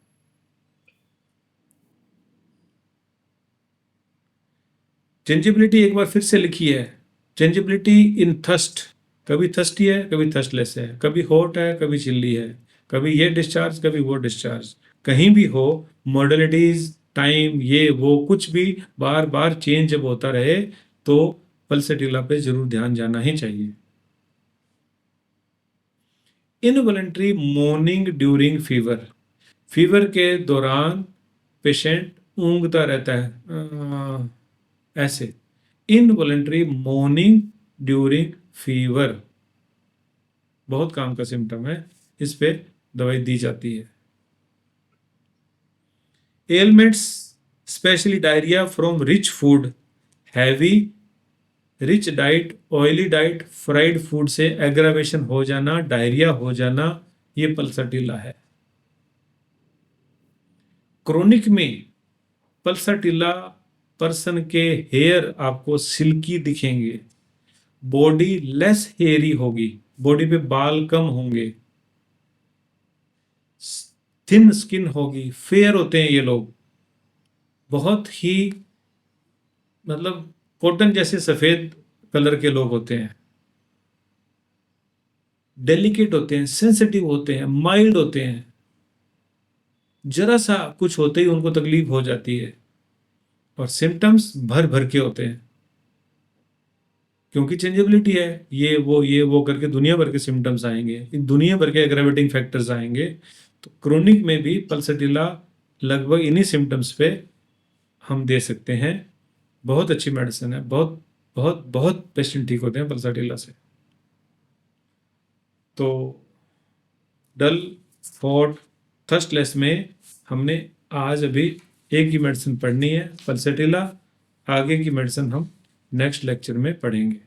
चेंजेबिलिटी एक बार फिर से लिखी है, चेंजेबिलिटी इन थर्स्ट, कभी थर्स्टी है कभी थर्स्टलेस है, कभी हॉट है कभी चिल्ली है, कभी ये डिस्चार्ज कभी वो डिस्चार्ज, कहीं भी हो, मॉडलिटीज टाइम ये वो कुछ भी बार बार चेंज जब होता रहे तो पल्सटीला पे जरूर ध्यान जाना ही चाहिए। Involuntary morning during fever, fever के दौरान पेशेंट ऊंघता रहता है ऐसे, इनवॉलेंट्री मोर्निंग ड्यूरिंग फीवर बहुत काम का सिम्टम है, इस पे दवाई दी जाती है। Elements specially diarrhoea from rich food, heavy rich diet, oily diet, fried food से एग्रावेशन हो जाना, डायरिया हो जाना, ये पल्सटीला है। क्रोनिक में पल्सटीला पर्सन के हेयर आपको सिल्की दिखेंगे, बॉडी लेस हेयरी होगी, बॉडी पे बाल कम होंगे, थिन स्किन होगी, फेयर होते हैं ये लोग, बहुत ही मतलब कॉटन जैसे सफेद कलर के लोग होते हैं, डेलिकेट होते हैं, सेंसिटिव होते हैं, माइल्ड होते हैं, जरा सा कुछ होते ही उनको तकलीफ हो जाती है, और सिम्टम्स भर भर के होते हैं, क्योंकि चेंजेबिलिटी है, ये वो करके दुनिया भर के सिम्टम्स आएंगे, दुनिया भर के एग्रावेटिंग फैक्टर्स आएंगे। तो क्रोनिक में भी पल्सटीला लगभग इन्हीं सिम्टम्स पे हम दे सकते हैं। बहुत अच्छी मेडिसिन है, बहुत बहुत बहुत पेशेंट ठीक होते हैं पल्सटीला से। तो डल, फॉट, थर्स्टलेस में हमने आज अभी एक ही मेडिसिन पढ़नी है, पल्सटीला। आगे की मेडिसिन हम नेक्स्ट लेक्चर में पढ़ेंगे।